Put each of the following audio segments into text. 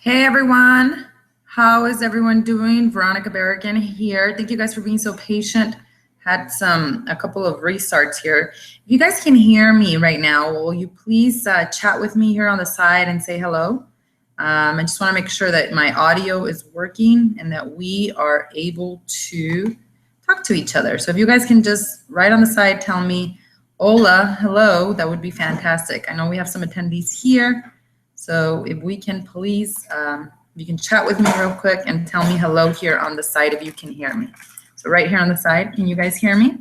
Hey everyone, how is everyone doing? Veronica Barrigan here. Thank you guys for being so patient. Had a couple of restarts here. If you guys can hear me right now, will you please chat with me here on the side and say hello? I just want to make sure that my audio is working and that we are able to talk to each other. So if you guys can just right on the side tell me, hola, hello, that would be fantastic. I know we have some attendees here. So if we can please, you can chat with me real quick and tell me hello here on the side if you can hear me. So right here on the side, can you guys hear me?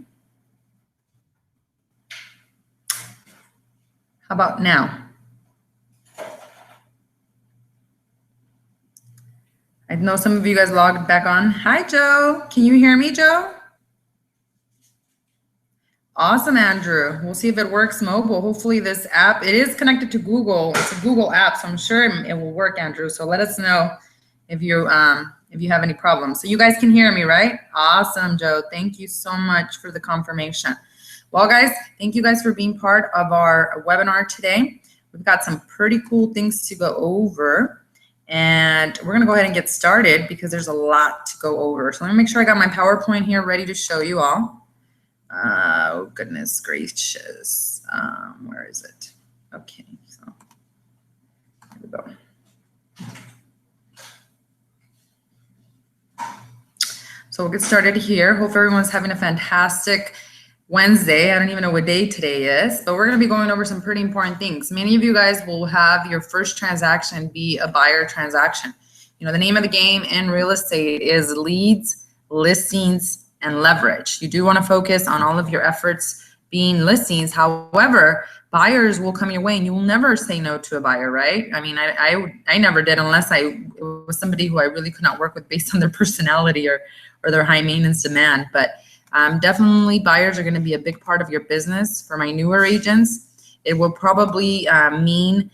How about now? I know some of you guys logged back on. Hi, Joe. Can you hear me, Joe? Awesome, Andrew. We'll see if it works mobile. Hopefully this app, it is connected to Google. It's a Google app, so I'm sure it will work, Andrew. So let us know if you have any problems. So you guys can hear me, right? Awesome, Joe. Thank you so much for the confirmation. Well, guys, thank you guys for being part of our webinar today. We've got some pretty cool things to go over. And we're going to go ahead and get started because there's a lot to go over. So let me make sure I got my PowerPoint here ready to show you all. Oh, goodness gracious. Where is it? Okay, so here we go. So we'll get started here. Hope everyone's having a fantastic Wednesday. I don't even know what day today is, but we're going to be going over some pretty important things. Many of you guys will have your first transaction be a buyer transaction. You know, the name of the game in real estate is leads, listings, and leverage. You do want to focus on all of your efforts being listings. However, buyers will come your way and you will never say no to a buyer, right? I mean, I never did unless it was somebody who I really could not work with based on their personality or their high maintenance demand. But definitely buyers are going to be a big part of your business. For my newer agents, it will probably mean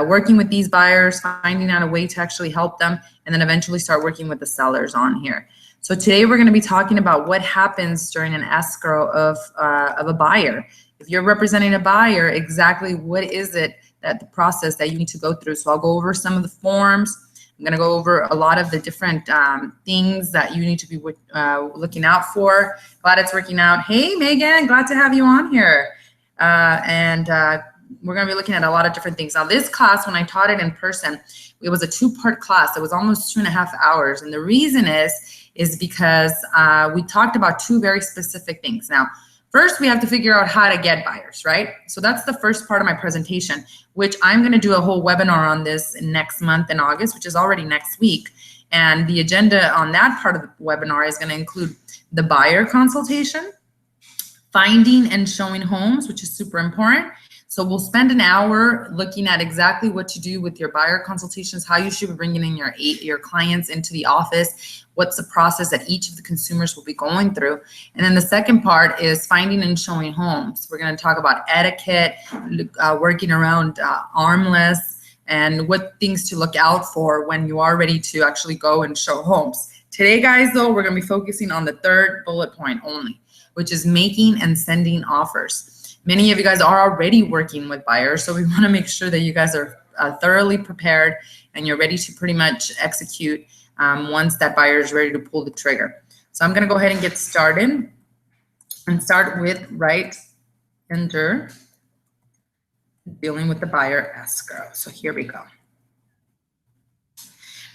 working with these buyers, finding out a way to actually help them, and then eventually start working with the sellers on here. So today we're going to be talking about what happens during an escrow of a buyer. If you're representing a buyer, exactly what is it that the process that you need to go through. So I'll go over some of the forms. I'm going to go over a lot of the different things that you need to be looking out for. Glad it's working out. Hey, Megan, glad to have you on here. We're going to be looking at a lot of different things. Now, this class, when I taught it in person, it was a two-part class. It was almost 2.5 hours. And the reason is because we talked about two very specific things. Now, first, we have to figure out how to get buyers, right? So that's the first part of my presentation, which I'm going to do a whole webinar on this next month in August, which is already next week. And the agenda on that part of the webinar is going to include the buyer consultation, finding and showing homes, which is super important. So we'll spend an hour looking at exactly what to do with your buyer consultations, how you should be bringing in your clients into the office, what's the process that each of the consumers will be going through. And then the second part is finding and showing homes. We're going to talk about etiquette, working around armless, and what things to look out for when you are ready to actually go and show homes. Today, guys, though, we're going to be focusing on the third bullet point only, which is making and sending offers. Many of you guys are already working with buyers, so we want to make sure that you guys are thoroughly prepared and you're ready to pretty much execute once that buyer is ready to pull the trigger. So I'm going to go ahead and get started and start with right under dealing with the buyer escrow. So here we go.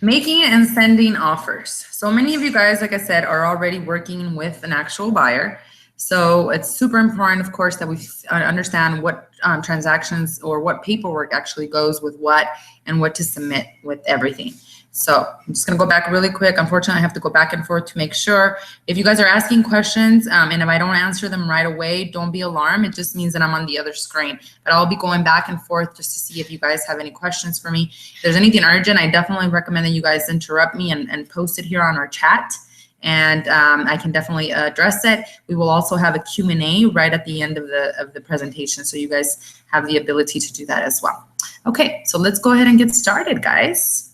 Making and sending offers. So many of you guys, like I said, are already working with an actual buyer. So it's super important, of course, that we understand what transactions or what paperwork actually goes with what and what to submit with everything. So I'm just going to go back really quick. Unfortunately, I have to go back and forth to make sure. If you guys are asking questions and if I don't answer them right away, don't be alarmed. It just means that I'm on the other screen. But I'll be going back and forth just to see if you guys have any questions for me. If there's anything urgent, I definitely recommend that you guys interrupt me and post it here on our chat. And I can definitely address it. We will also have a Q&A right at the end of the presentation, so you guys have the ability to do that as well. Okay, so let's go ahead and get started, guys.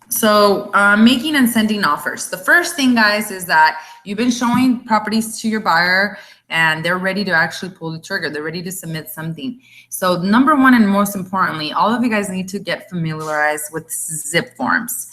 So making and sending offers. The first thing, guys, is that you've been showing properties to your buyer and they're ready to actually pull the trigger. They're ready to submit something. So number one, and most importantly, all of you guys need to get familiarized with zip forms.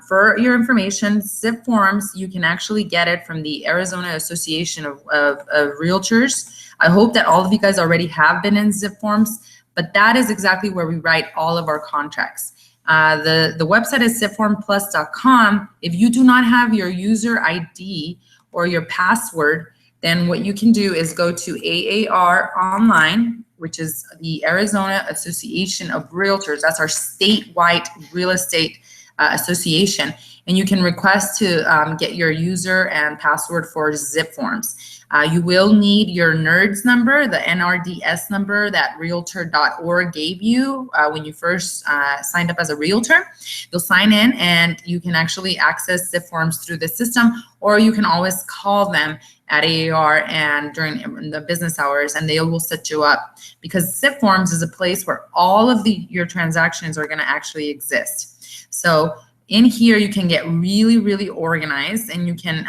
For your information, zip forms, you can actually get it from the Arizona Association of Realtors. I hope that all of you guys already have been in zip forms, but that is exactly where we write all of our contracts. The website is zipformplus.com. If you do not have your user ID or your password, then what you can do is go to AAR online, which is the Arizona Association of Realtors. That's our statewide real estate association, and you can request to get your user and password for zip forms. You will need your NERDS number, the NRDS number that realtor.org gave you when you first signed up as a realtor. You'll sign in and you can actually access zip forms through the system, or you can always call them at AAR and during the business hours, and they will set you up, because zip forms is a place where all of your transactions are going to actually exist. So in here, you can get really, really organized, and you can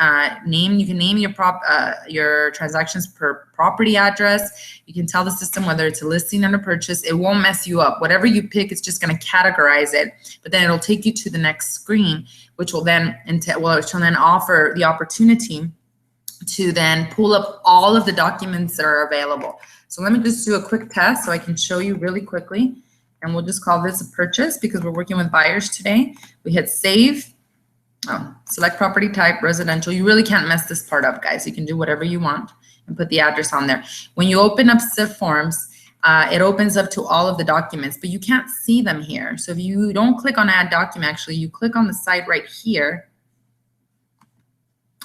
name your transactions per property address. You can tell the system whether it's a listing and a purchase. It won't mess you up. Whatever you pick, it's just going to categorize it, but then it'll take you to the next screen, which will then offer the opportunity to then pull up all of the documents that are available. So let me just do a quick test so I can show you really quickly. And we'll just call this a purchase because we're working with buyers today. We hit save. Select property type, residential. You really can't mess this part up, guys. You can do whatever you want and put the address on there. When you open up zip forms, it opens up to all of the documents, but you can't see them here. So if you don't click on add document, actually, you click on the side right here.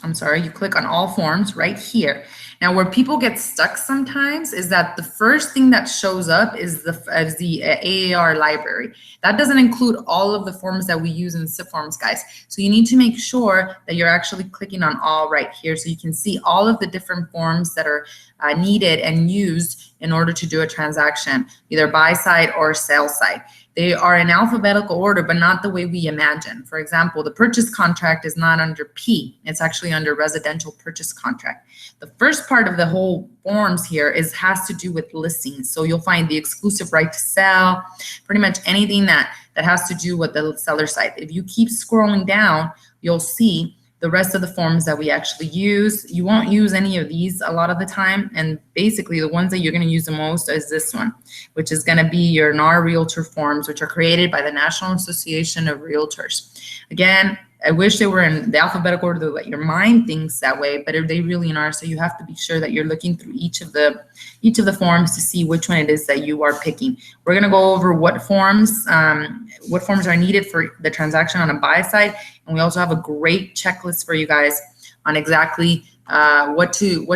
You click on all forms right here. Now, where people get stuck sometimes is that the first thing that shows up is the AAR library. That doesn't include all of the forms that we use in zip forms, guys. So you need to make sure that you're actually clicking on all right here so you can see all of the different forms that are needed and used in order to do a transaction, either buy side or sell side. They are in alphabetical order, but not the way we imagine. For example, the purchase contract is not under P. It's actually under residential purchase contract. The first part of the whole forms here has to do with listings. So you'll find the exclusive right to sell, pretty much anything that has to do with the seller side. If you keep scrolling down, you'll see the rest of the forms that we actually use. You won't use any of these a lot of the time, and basically the ones that you're going to use the most is this one, which is going to be your NAR Realtor forms, which are created by the National Association of Realtors. Again, I wish they were in the alphabetical order that your mind thinks that way, but they really are. So you have to be sure that you're looking through each of the forms to see which one it is that you are picking. We're going to go over what forms are needed for the transaction on a buy side, and we also have a great checklist for you guys on exactly what to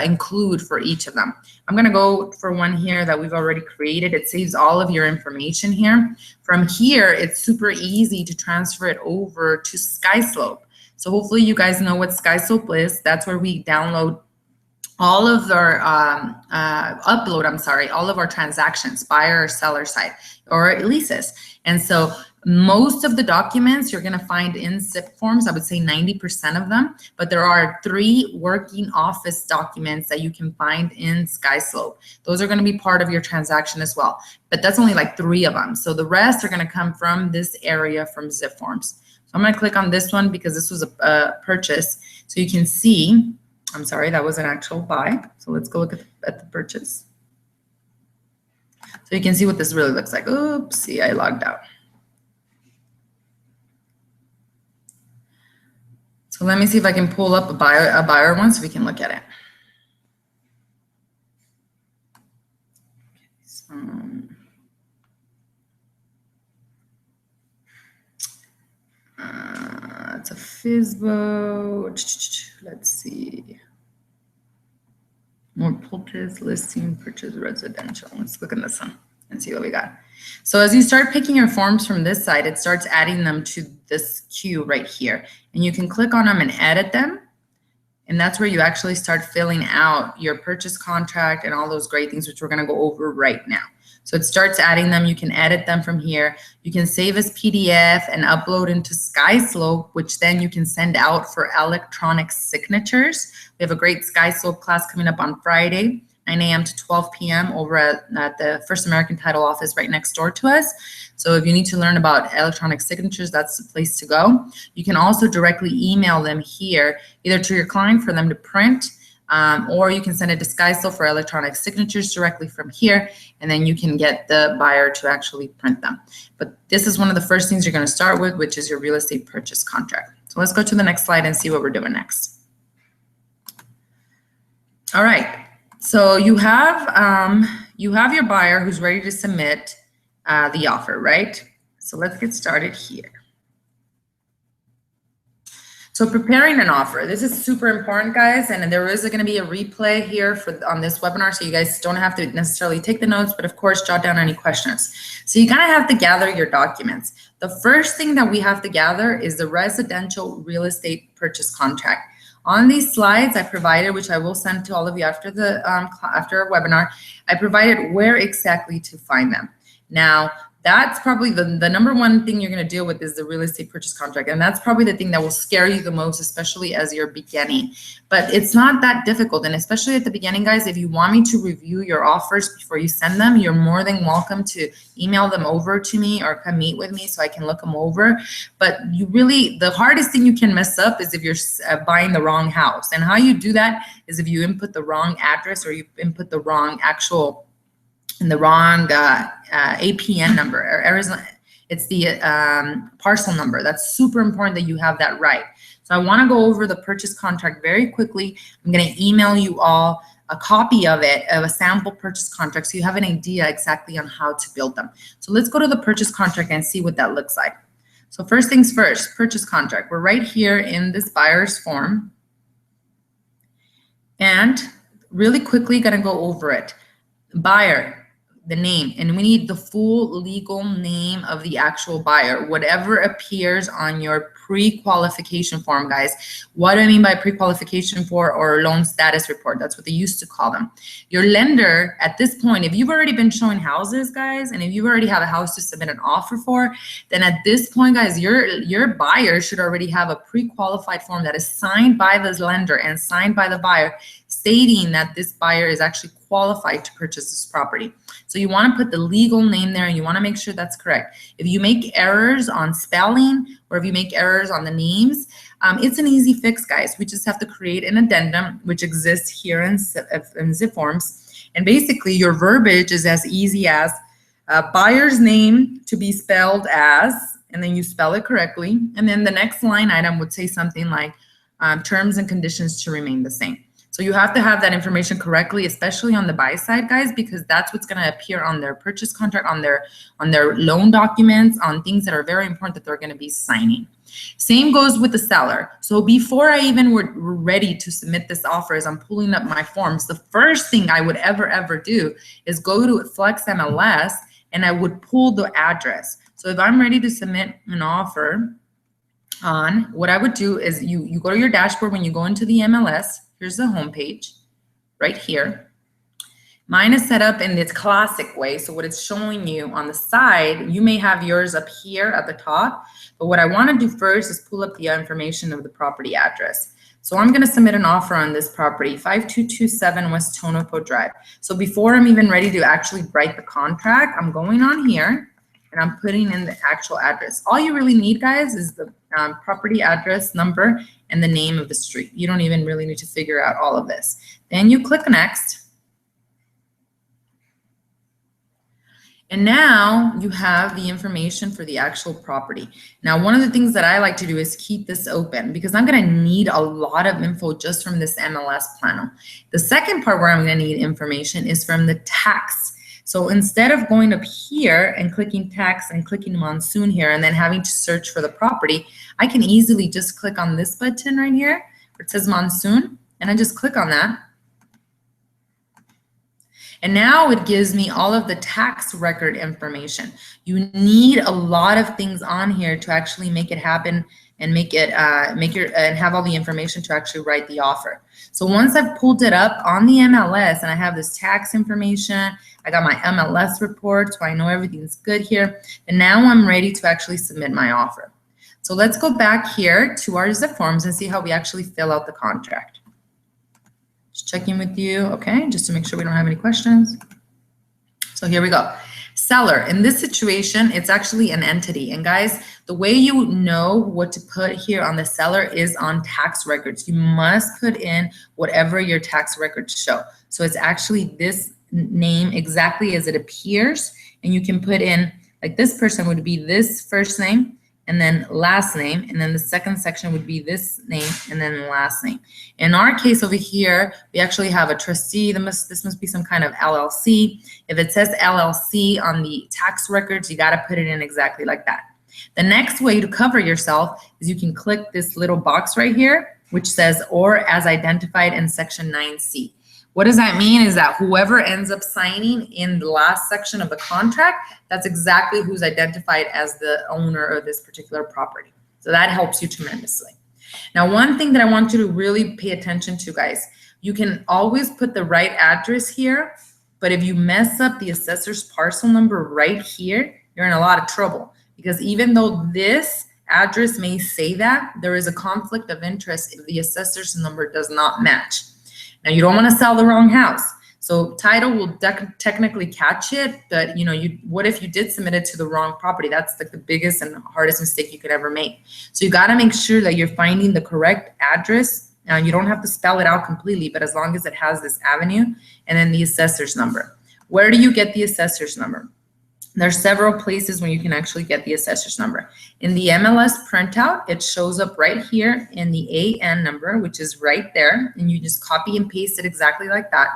include for each of them. I'm going to go for one here that we've already created. It saves all of your information here. From here, it's super easy to transfer it over to SkySlope. So hopefully you guys know what SkySlope is. That's where we download all of our all of our transactions, buyer or seller side, or leases. And so most of the documents you're going to find in zip forms, I would say 90% of them, but there are 3 working office documents that you can find in SkySlope. Those are going to be part of your transaction as well, but that's only like 3 of them. So the rest are going to come from this area from zip forms. So I'm going to click on this one because this was a purchase. So you can see, that was an actual buy. So let's go look at the purchase. So you can see what this really looks like. Oopsie, I logged out. So let me see if I can pull up a buyer one so we can look at it. So, it's a FISBO. Let's see. More purchase, listing, purchase, residential. Let's look at this one and see what we got. So as you start picking your forms from this side, it starts adding them to this queue right here. And you can click on them and edit them. And that's where you actually start filling out your purchase contract and all those great things, which we're going to go over right now. So it starts adding them. You can edit them from here. You can save as PDF and upload into SkySlope, which then you can send out for electronic signatures. We have a great SkySlope class coming up on Friday, 9 a.m. to 12 p.m. over at the First American Title office right next door to us. So if you need to learn about electronic signatures, that's the place to go. You can also directly email them here, either to your client for them to print, or you can send it to SkySlope for electronic signatures directly from here, and then you can get the buyer to actually print them. But this is one of the first things you're going to start with, which is your real estate purchase contract. So let's go to the next slide and see what we're doing next. All right. So you have your buyer who's ready to submit the offer, right? So let's get started here. So preparing an offer, this is super important, guys, and there is going to be a replay here on this webinar, so you guys don't have to necessarily take the notes, but of course, jot down any questions. So you kind of have to gather your documents. The first thing that we have to gather is the residential real estate purchase contract. On these slides I provided, which I will send to all of you after our webinar, I provided where exactly to find them. Now, that's probably the number one thing you're going to deal with is the real estate purchase contract. And that's probably the thing that will scare you the most, especially as you're beginning. But it's not that difficult. And especially at the beginning, guys, if you want me to review your offers before you send them, you're more than welcome to email them over to me or come meet with me so I can look them over. But the hardest thing you can mess up is if you're buying the wrong house. And how you do that is if you input the wrong address or you input the wrong APN number, or Arizona, it's the parcel number. That's super important that you have that right. So I want to go over the purchase contract very quickly. I'm going to email you all a copy of it, of a sample purchase contract, so you have an idea exactly on how to build them. So let's go to the purchase contract and see what that looks like. So first things first, purchase contract. We're right here in this buyer's form. And really quickly going to go over it. Buyer, the name, and we need the full legal name of the actual buyer, whatever appears on your pre-qualification form, guys. What do I mean by pre-qualification form or loan status report? That's what they used to call them. Your lender at this point, if you've already been showing houses, guys, and if you already have a house to submit an offer for, then at this point, guys, your buyer should already have a pre-qualified form that is signed by the lender and signed by the buyer, stating that this buyer is actually qualified to purchase this property. So you want to put the legal name there and you want to make sure that's correct. If you make errors on spelling or if you make errors on the names, it's an easy fix, guys. We just have to create an addendum, which exists here in zip forms. And basically your verbiage is as easy as buyer's name to be spelled as, and then you spell it correctly. And then the next line item would say something like terms and conditions to remain the same. So you have to have that information correctly, especially on the buy side, guys, because that's what's going to appear on their purchase contract, on their loan documents, on things that are very important that they're going to be signing. Same goes with the seller. So before I even were ready to submit this offer, as I'm pulling up my forms, the first thing I would ever do is go to Flex MLS and I would pull the address. So if I'm ready to submit an offer on, what I would do is you go to your dashboard when you go into the MLS. Here's the home page right here. Mine is set up in this classic way. So what it's showing you on the side, you may have yours up here at the top, but what I want to do first is pull up the information of the property address. So I'm going to submit an offer on this property, 5227 West Tonopah Drive. So before I'm even ready to actually write the contract, I'm going on here and I'm putting in the actual address. All you really need, guys, is the property address number and the name of the street. You don't even really need to figure out all of this. Then you click next. And now you have the information for the actual property. Now, one of the things that I like to do is keep this open because I'm going to need a lot of info just from this MLS panel. The second part where I'm going to need information is from the tax. So instead of going up here and clicking tax and clicking monsoon here and then having to search for the property, I can easily just click on this button right here where it says monsoon, and I just click on that. And now it gives me all of the tax record information. You need a lot of things on here to actually make it happen and make it and have all the information to actually write the offer. So once I've pulled it up on the MLS and I have this tax information, I got my MLS report, so I know everything's good here, and now I'm ready to actually submit my offer. So let's go back here to our zip forms and see how we actually fill out the contract. Just checking with you, okay, just to make sure we don't have any questions. So here we go. Seller, in this situation, it's actually an entity. And guys, the way you know what to put here on the seller is on tax records. You must put in whatever your tax records show. So it's actually this name exactly as it appears. And you can put in, like this person would be this first name, and then last name, and then the second section would be this name and then the last name. In our case over here, we actually have a trustee. This must be some kind of LLC. If it says LLC on the tax records, you gotta put it in exactly like that. The next way to cover yourself is you can click this little box right here, which says, or as identified in section 9C. What does that mean is that whoever ends up signing in the last section of the contract, that's exactly who's identified as the owner of this particular property. So that helps you tremendously. Now, one thing that I want you to really pay attention to, guys, you can always put the right address here, but if you mess up the assessor's parcel number right here, you're in a lot of trouble, because even though this address may say that, there is a conflict of interest if the assessor's number does not match. Now, you don't want to sell the wrong house. So title will technically catch it, but what if you did submit it to the wrong property? That's like the biggest and hardest mistake you could ever make. So you got to make sure that you're finding the correct address. Now, you don't have to spell it out completely, but as long as it has this avenue and then the assessor's number. Where do you get the assessor's number? There's several places where you can actually get the assessor's number. In the MLS printout, it shows up right here in the AN number, which is right there, and you just copy and paste it exactly like that.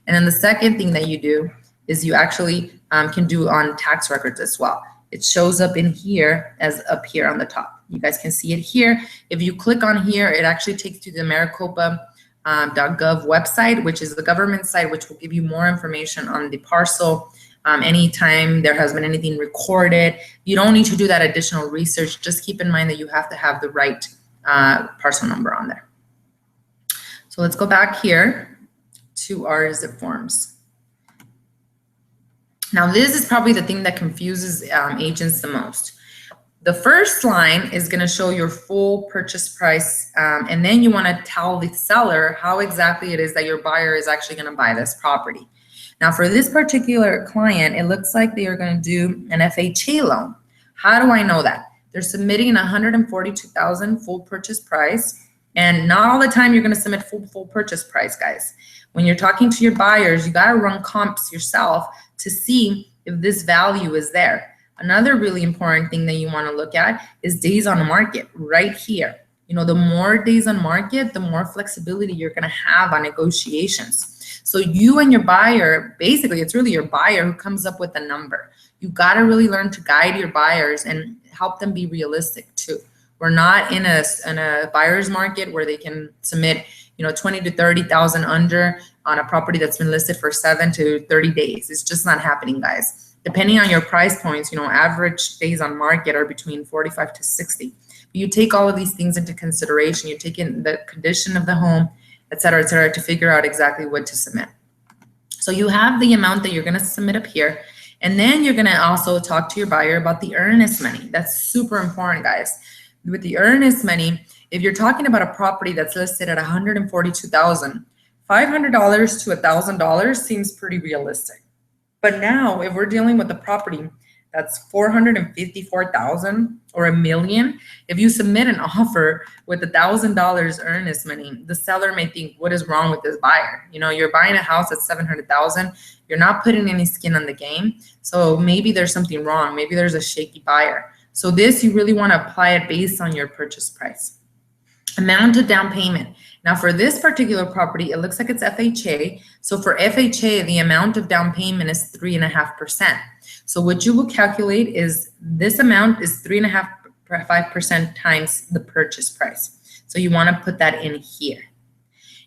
And then the second thing that you do is you actually can do on tax records as well. It shows up in here as up here on the top. You guys can see it here. If you click on here, it actually takes you to the maricopa.gov website, which is the government site, which will give you more information on the parcel. Anytime there has been anything recorded, you don't need to do that additional research. Just keep in mind that you have to have the right parcel number on there. So let's go back here to our zip forms. Now, this is probably the thing that confuses agents the most. The first line is going to show your full purchase price, and then you want to tell the seller how exactly it is that your buyer is actually going to buy this property. Now, for this particular client, it looks like they are going to do an FHA loan. How do I know that? They're submitting $142,000 full purchase price, and not all the time you're going to submit full purchase price, guys. When you're talking to your buyers, you got to run comps yourself to see if this value is there. Another really important thing that you want to look at is days on the market right here. The more days on market, the more flexibility you're going to have on negotiations. So you and your buyer, basically, it's really your buyer who comes up with a number. You got to really learn to guide your buyers and help them be realistic too. We're not in a buyer's market where they can submit, 20 to 30,000 under on a property that's been listed for 7 to 30 days. It's just not happening, guys. Depending on your price points, average days on market are between 45 to 60. You take all of these things into consideration. You take in the condition of the home, et cetera, to figure out exactly what to submit. So you have the amount that you're going to submit up here. And then you're going to also talk to your buyer about the earnest money. That's super important, guys. With the earnest money, if you're talking about a property that's listed at $142,000, $500 to $1,000 seems pretty realistic. But now, if we're dealing with a property that's $454,000 or $1 million, if you submit an offer with $1,000 earnest money, the seller may think, what is wrong with this buyer? You're buying a house at $700,000. You're not putting any skin on the game. So maybe there's something wrong. Maybe there's a shaky buyer. So this, you really want to apply it based on your purchase price. Amount of down payment. Now, for this particular property, it looks like it's FHA. So for FHA, the amount of down payment is 3.5%. So what you will calculate is this amount is 3.5% times the purchase price. So you want to put that in here.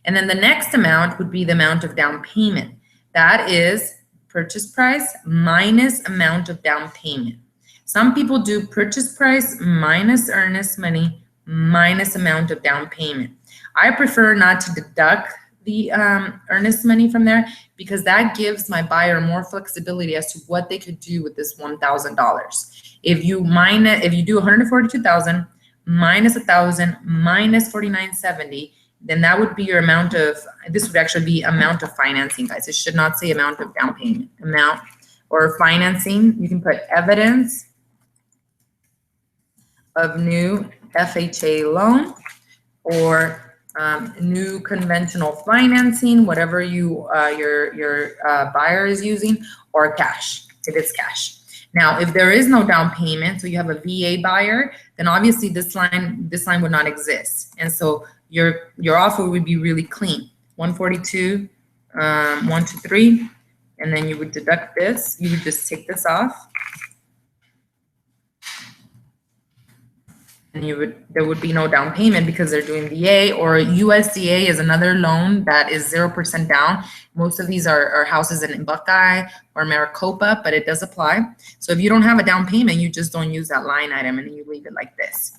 And then the next amount would be the amount of down payment. That is purchase price minus amount of down payment. Some people do purchase price minus earnest money minus amount of down payment. I prefer not to deduct the earnest money from there because that gives my buyer more flexibility as to what they could do with this $1,000. If you do 142,000 minus 1,000 minus 4970, then that would be your amount of, this would actually be amount of financing, guys. It should not say amount of down payment. Amount or financing, you can put evidence of new FHA loan or new conventional financing, whatever your buyer is using, or cash, if it's cash. Now, if there is no down payment, so you have a VA buyer, then obviously this line would not exist. And so your offer would be really clean. 142, 123, and then you would deduct this. You would just take this off. And there would be no down payment because they're doing VA, or USDA is another loan that is 0% down. Most of these are houses in Buckeye or Maricopa, but it does apply. So if you don't have a down payment, you just don't use that line item and you leave it like this.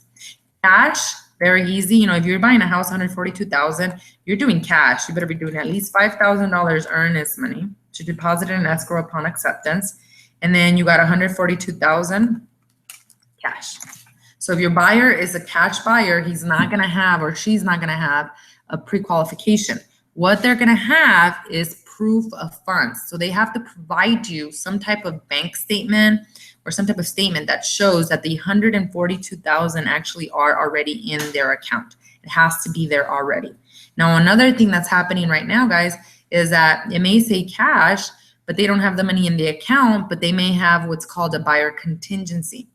Cash, very easy. You know, if you're buying a house, 142,000, you're doing cash. You better be doing at least $5,000 earnest money to deposit in escrow upon acceptance. And then you got 142,000 cash. So if your buyer is a cash buyer, he's not going to have, or she's not going to have, a pre-qualification. What they're going to have is proof of funds. So they have to provide you some type of bank statement or some type of statement that shows that the 142,000 actually are already in their account. It has to be there already. Now, another thing that's happening right now, guys, is that it may say cash, but they don't have the money in the account, but they may have what's called a buyer contingency.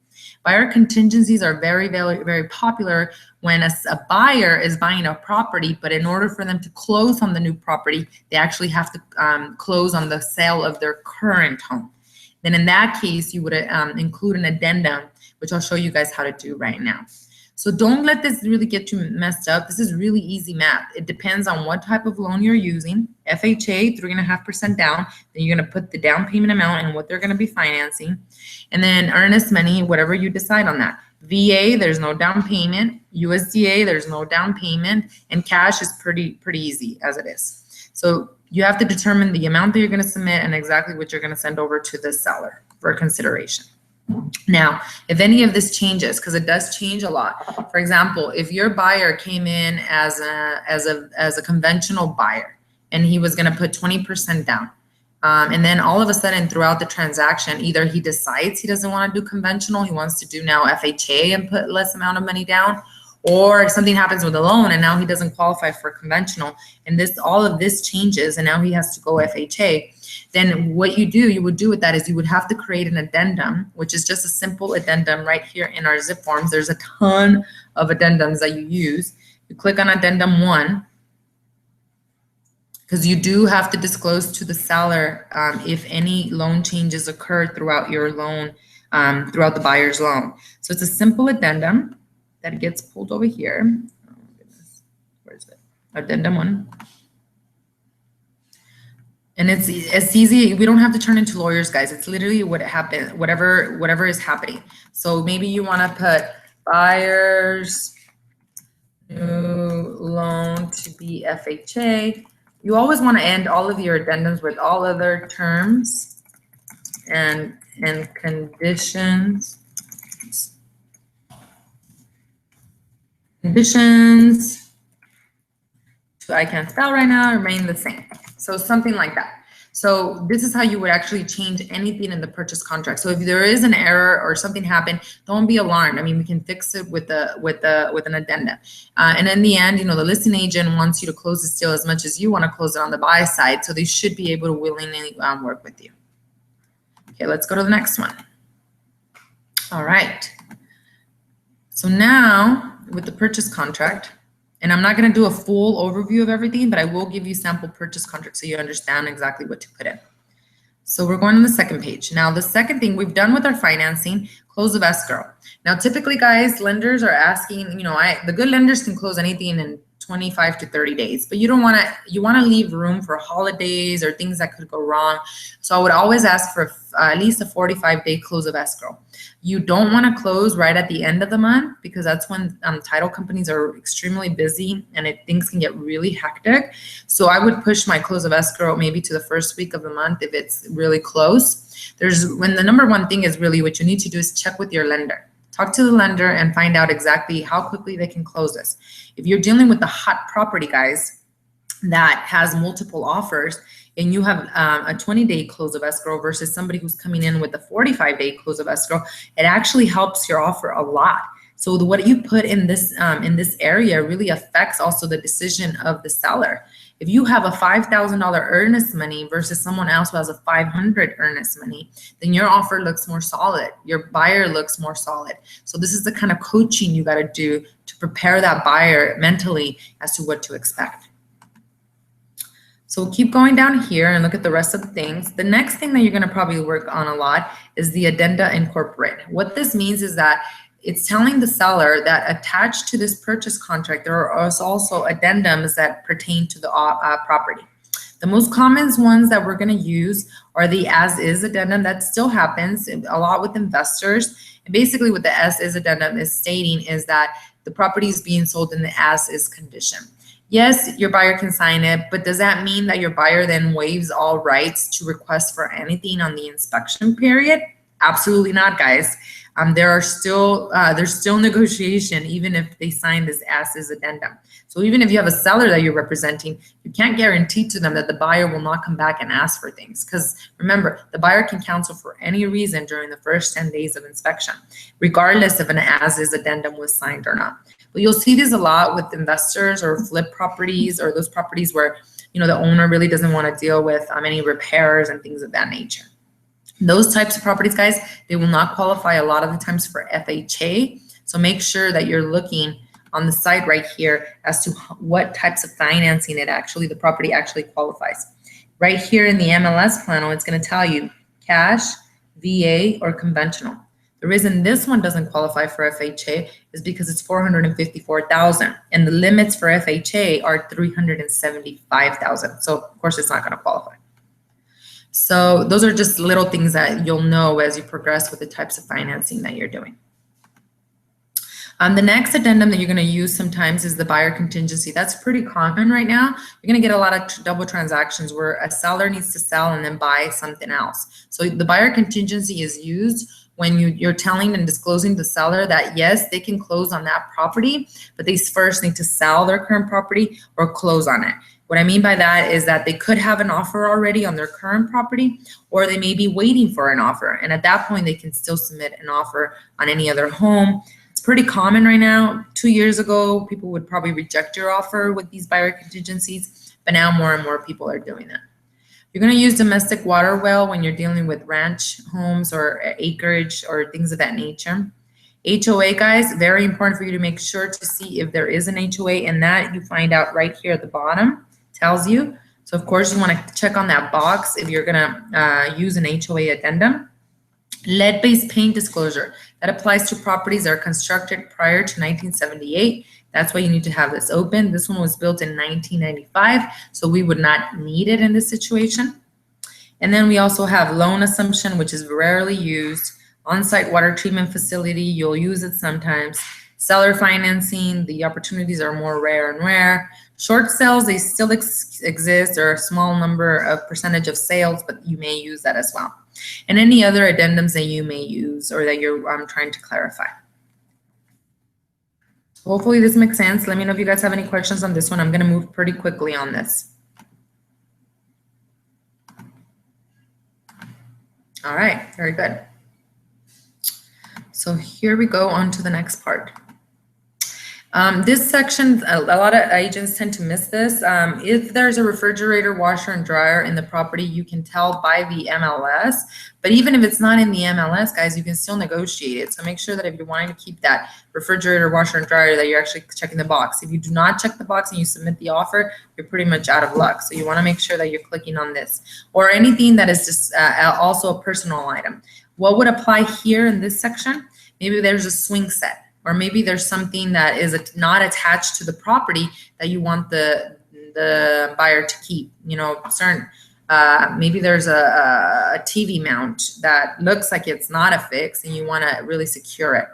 Buyer contingencies are very, very, very popular when a buyer is buying a property, but in order for them to close on the new property, they actually have to close on the sale of their current home. Then in that case, you would include an addendum, which I'll show you guys how to do right now. So don't let this really get you messed up. This is really easy math. It depends on what type of loan you're using. FHA, 3.5% down. Then you're going to put the down payment amount and what they're going to be financing. And then earnest money, whatever you decide on that. VA, there's no down payment. USDA, there's no down payment. And cash is pretty easy as it is. So you have to determine the amount that you're going to submit and exactly what you're going to send over to the seller for consideration. Now, if any of this changes, because it does change a lot. For example, if your buyer came in as a conventional buyer and he was going to put 20% down, and then all of a sudden throughout the transaction, either he decides he doesn't want to do conventional, he wants to do now FHA and put less amount of money down, or something happens with the loan and now he doesn't qualify for conventional, and all of this changes and now he has to go FHA. Then what you would do with that is you would have to create an addendum, which is just a simple addendum right here in our zip forms. There's a ton of addendums that you use. You click on addendum 1, because you do have to disclose to the seller if any loan changes occur throughout your loan, throughout the buyer's loan. So it's a simple addendum that gets pulled over here. Oh my goodness, where is it? Addendum 1. And it's easy. We don't have to turn into lawyers, guys. It's literally what happened, whatever is happening. So maybe you want to put buyer's new loan to be FHA. You always want to end all of your addendums with all other terms and conditions. Conditions, I can't spell right now, remain the same. So something like that. So this is how you would actually change anything in the purchase contract. So if there is an error or something happened, don't be alarmed. I mean, we can fix it with an addendum. And in the end, you know, the listing agent wants you to close the deal as much as you want to close it on the buy side. So they should be able to willingly work with you. Okay, let's go to the next one. All right. So now with the purchase contract, and I'm not going to do a full overview of everything, but I will give you sample purchase contracts so you understand exactly what to put in. So we're going to the second page. Now, the second thing we've done with our financing, close of escrow. Now, typically, guys, lenders are asking, you know, the good lenders can close anything in 25 to 30 days, but you don't want to, you want to leave room for holidays or things that could go wrong. So I would always ask for at least a 45-day close of escrow. You don't want to close right at the end of the month because that's when title companies are extremely busy and things can get really hectic. So I would push my close of escrow maybe to the first week of the month if it's really close. When the number one thing is really what you need to do is check with your lender. Talk to the lender and find out exactly how quickly they can close this. If you're dealing with a hot property, guys, that has multiple offers and you have a 20-day close of escrow versus somebody who's coming in with a 45-day close of escrow, it actually helps your offer a lot. So what you put in this area really affects also the decision of the seller. If you have a $5,000 earnest money versus someone else who has a $500 earnest money, then your offer looks more solid. Your buyer looks more solid. So this is the kind of coaching you got to do to prepare that buyer mentally as to what to expect. So we'll keep going down here and look at the rest of the things. The next thing that you're going to probably work on a lot is the addenda incorporate. What this means is that it's telling the seller that attached to this purchase contract, there are also addendums that pertain to the property. The most common ones that we're going to use are the as-is addendum. That still happens a lot with investors. And basically what the as-is addendum is stating is that the property is being sold in the as-is condition. Yes, your buyer can sign it, but does that mean that your buyer then waives all rights to request for anything on the inspection period? Absolutely not, guys. There's still negotiation even if they sign this as-is addendum. So even if you have a seller that you're representing, you can't guarantee to them that the buyer will not come back and ask for things. Because remember, the buyer can cancel for any reason during the first 10 days of inspection, regardless if an as-is addendum was signed or not. But you'll see this a lot with investors or flip properties or those properties where the owner really doesn't want to deal with any repairs and things of that nature. Those types of properties, guys, they will not qualify a lot of the times for FHA. So make sure that you're looking on the site right here as to what types of financing the property actually qualifies. Right here in the MLS panel, it's going to tell you cash, VA, or conventional. The reason this one doesn't qualify for FHA is because it's $454,000, and the limits for FHA are $375,000. So of course, it's not going to qualify. So those are just little things that you'll know as you progress with the types of financing that you're doing. The next addendum that you're going to use sometimes is the buyer contingency. That's pretty common right now. You're going to get a lot of double transactions where a seller needs to sell and then buy something else. So the buyer contingency is used when you're telling and disclosing the seller that yes, they can close on that property, but they first need to sell their current property or close on it. What I mean by that is that they could have an offer already on their current property, or they may be waiting for an offer. And at that point, they can still submit an offer on any other home. It's pretty common right now. 2 years ago, people would probably reject your offer with these buyer contingencies, but now more and more people are doing that. You're going to use domestic water well when you're dealing with ranch homes or acreage or things of that nature. HOA, guys, very important for you to make sure to see if there is an HOA, and that you find out right here at the bottom. Tells you. So of course you want to check on that box if you're gonna use an HOA addendum. Lead-based paint disclosure. That applies to properties that are constructed prior to 1978. That's why you need to have this open. This one was built in 1995, so we would not need it in this situation. And then we also have loan assumption, which is rarely used. On-site water treatment facility, you'll use it sometimes. Seller financing, the opportunities are more rare and rare. Short sales, they still exist, or a small number of percentage of sales, but you may use that as well. And any other addendums that you may use or that you're trying to clarify. Hopefully this makes sense. Let me know if you guys have any questions on this one. I'm going to move pretty quickly on this. All right, very good. So here we go on to the next part. This section, a lot of agents tend to miss this. If there's a refrigerator, washer, and dryer in the property, you can tell by the MLS. But even if it's not in the MLS, guys, you can still negotiate it. So make sure that if you're wanting to keep that refrigerator, washer, and dryer, that you're actually checking the box. If you do not check the box and you submit the offer, you're pretty much out of luck. So you want to make sure that you're clicking on this. Or anything that is just also a personal item. What would apply here in this section? Maybe there's a swing set. or maybe there's something that is not attached to the property that you want the buyer to keep. You know, certain maybe there's a TV mount that looks like it's not a fix and you want to really secure it.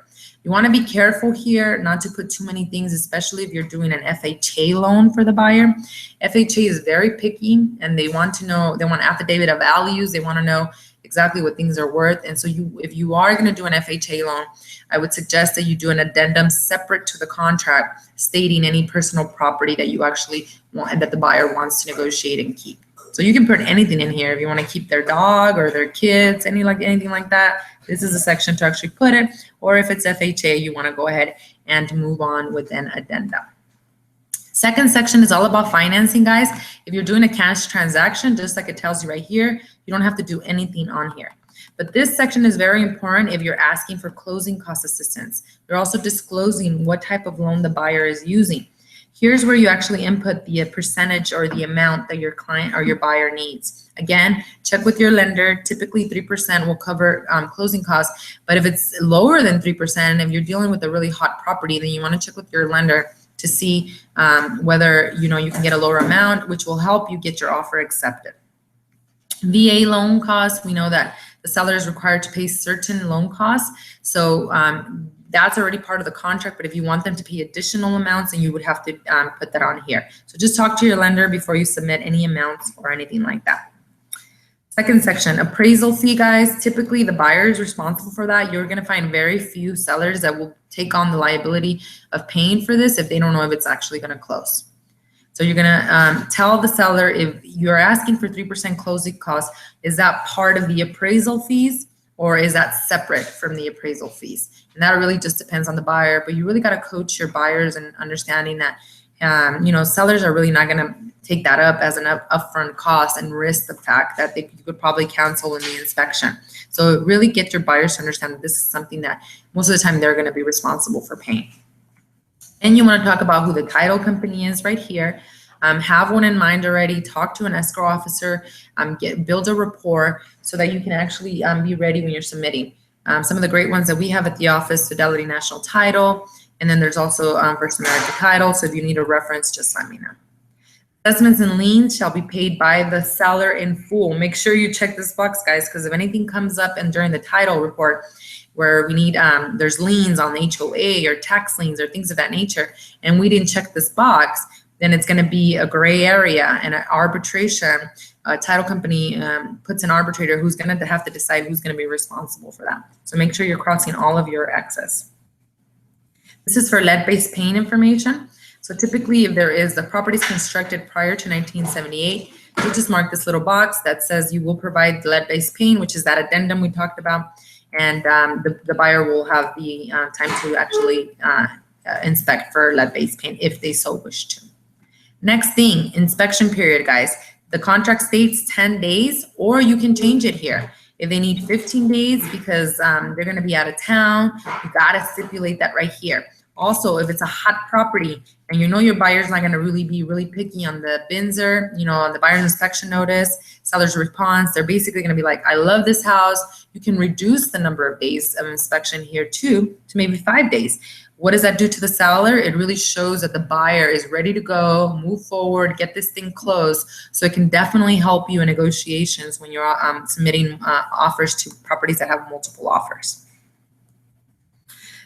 You want to be careful here not to put too many things, especially if you're doing an FHA loan for the buyer. FHA is very picky and they want to know, they want affidavit of values. They want to know exactly what things are worth. And so if you are going to do an FHA loan, I would suggest that you do an addendum separate to the contract stating any personal property that you actually want, that the buyer wants to negotiate and keep. So you can put anything in here if you want to keep their dog or their kids, anything like that. This is a section to actually put it. Or if it's FHA, you want to go ahead and move on with an addendum. Second section is all about financing, guys. If you're doing a cash transaction, just like it tells you right here, you don't have to do anything on here. But this section is very important if you're asking for closing cost assistance. You're also disclosing what type of loan the buyer is using. Here's where you actually input the percentage or the amount that your client or your buyer needs. Again, check with your lender. Typically 3% will cover closing costs, but if it's lower than 3%, if you're dealing with a really hot property, then you want to check with your lender to see whether you can get a lower amount, which will help you get your offer accepted. VA loan costs, we know that the seller is required to pay certain loan costs. So that's already part of the contract, but if you want them to pay additional amounts, then you would have to put that on here. So just talk to your lender before you submit any amounts or anything like that. Second section, appraisal fee, guys. Typically the buyer is responsible for that. You're gonna find very few sellers that will take on the liability of paying for this if they don't know if it's actually gonna close. So you're gonna tell the seller, if you're asking for 3% closing costs, is that part of the appraisal fees or is that separate from the appraisal fees? And that really just depends on the buyer, but you really gotta coach your buyers and understanding that sellers are really not gonna take that up as an upfront cost and risk the fact that you could probably cancel in the inspection. So really get your buyers to understand that this is something that most of the time they're gonna be responsible for paying. And you wanna talk about who the title company is right here. Have one in mind already, talk to an escrow officer, build a rapport so that you can actually be ready when you're submitting. Some of the great ones that we have at the office, Fidelity National Title, and then there's also First American Title. So if you need a reference, just let me know. Assessments and liens shall be paid by the seller in full. Make sure you check this box, guys, because if anything comes up and during the title report where we need, there's liens on HOA or tax liens or things of that nature, and we didn't check this box, then it's going to be a gray area and an arbitration. A title company puts an arbitrator who's going to have to decide who's going to be responsible for that. So make sure you're crossing all of your X's. This is for lead-based paint information. So typically if the property is constructed prior to 1978, you just mark this little box that says you will provide the lead-based paint, which is that addendum we talked about, and the buyer will have the time to actually inspect for lead-based paint if they so wish to. Next thing, inspection period, guys. The contract states 10 days, or you can change it here. If they need 15 days because they're gonna be out of town, you gotta stipulate that right here. Also, if it's a hot property and your buyer's not gonna really be picky on the BINSR, on the buyer's inspection notice, seller's response, they're basically gonna be like, I love this house. You can reduce the number of days of inspection here too, to maybe 5 days. What does that do to the seller? It really shows that the buyer is ready to go, move forward, get this thing closed. So it can definitely help you in negotiations when you're submitting offers to properties that have multiple offers.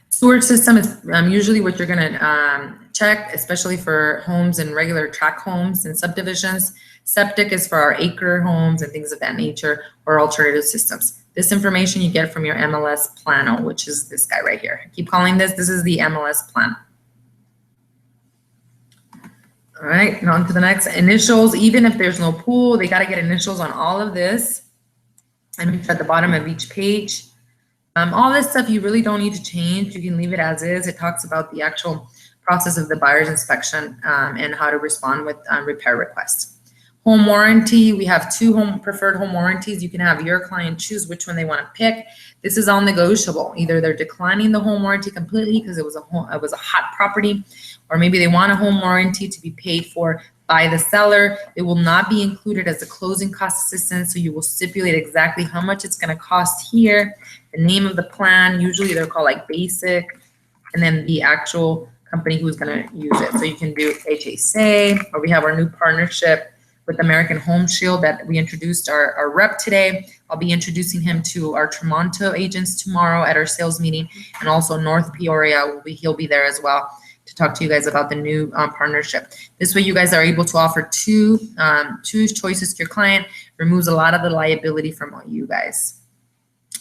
Sewer system is usually what you're gonna check, especially for homes and regular tract homes and subdivisions. Septic is for our acre homes and things of that nature, or alternative systems. This information you get from your MLS plano, which is this guy right here. I keep calling this is the MLS plan. All right, now on to the next. Initials, even if there's no pool, they gotta get initials on all of this. And it's at the bottom of each page. All this stuff you really don't need to change. You can leave it as is. It talks about the actual process of the buyer's inspection and how to respond with repair requests. Home warranty, we have two preferred home warranties. You can have your client choose which one they want to pick. This is all negotiable. Either they're declining the home warranty completely because it was a hot property, or maybe they want a home warranty to be paid for by the seller. It will not be included as a closing cost assistance, so you will stipulate exactly how much it's going to cost here, the name of the plan. Usually they're called like basic, and then the actual company who's going to use it. So you can do HSA, or we have our new partnership with American Home Shield that we introduced our rep today. I'll be introducing him to our Tremonto agents tomorrow at our sales meeting, and also North Peoria he'll be there as well to talk to you guys about the new partnership. This way you guys are able to offer two choices to your client, removes a lot of the liability from all you guys.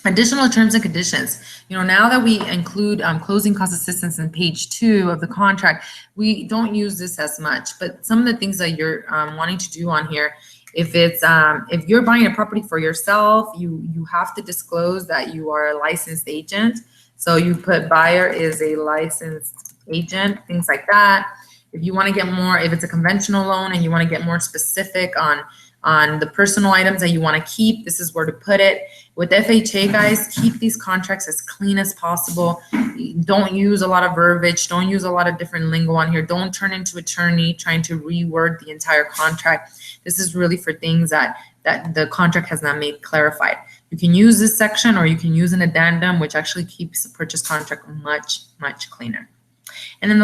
Additional terms and conditions. Now that we include closing cost assistance in page 2 of the contract, we don't use this as much, but some of the things that you're wanting to do on here, if you're buying a property for yourself, you have to disclose that you are a licensed agent. So you put buyer is a licensed agent, things like that. If you want to get more, if it's a conventional loan and you want to get more specific on the personal items that you want to keep, this is where to put it. With FHA, guys, keep these contracts as clean as possible. Don't use a lot of verbiage. Don't use a lot of different lingo on here. Don't turn into attorney trying to reword the entire contract. This is really for things that the contract has not made clarified. You can use this section, or you can use an addendum, which actually keeps the purchase contract much, much cleaner. And then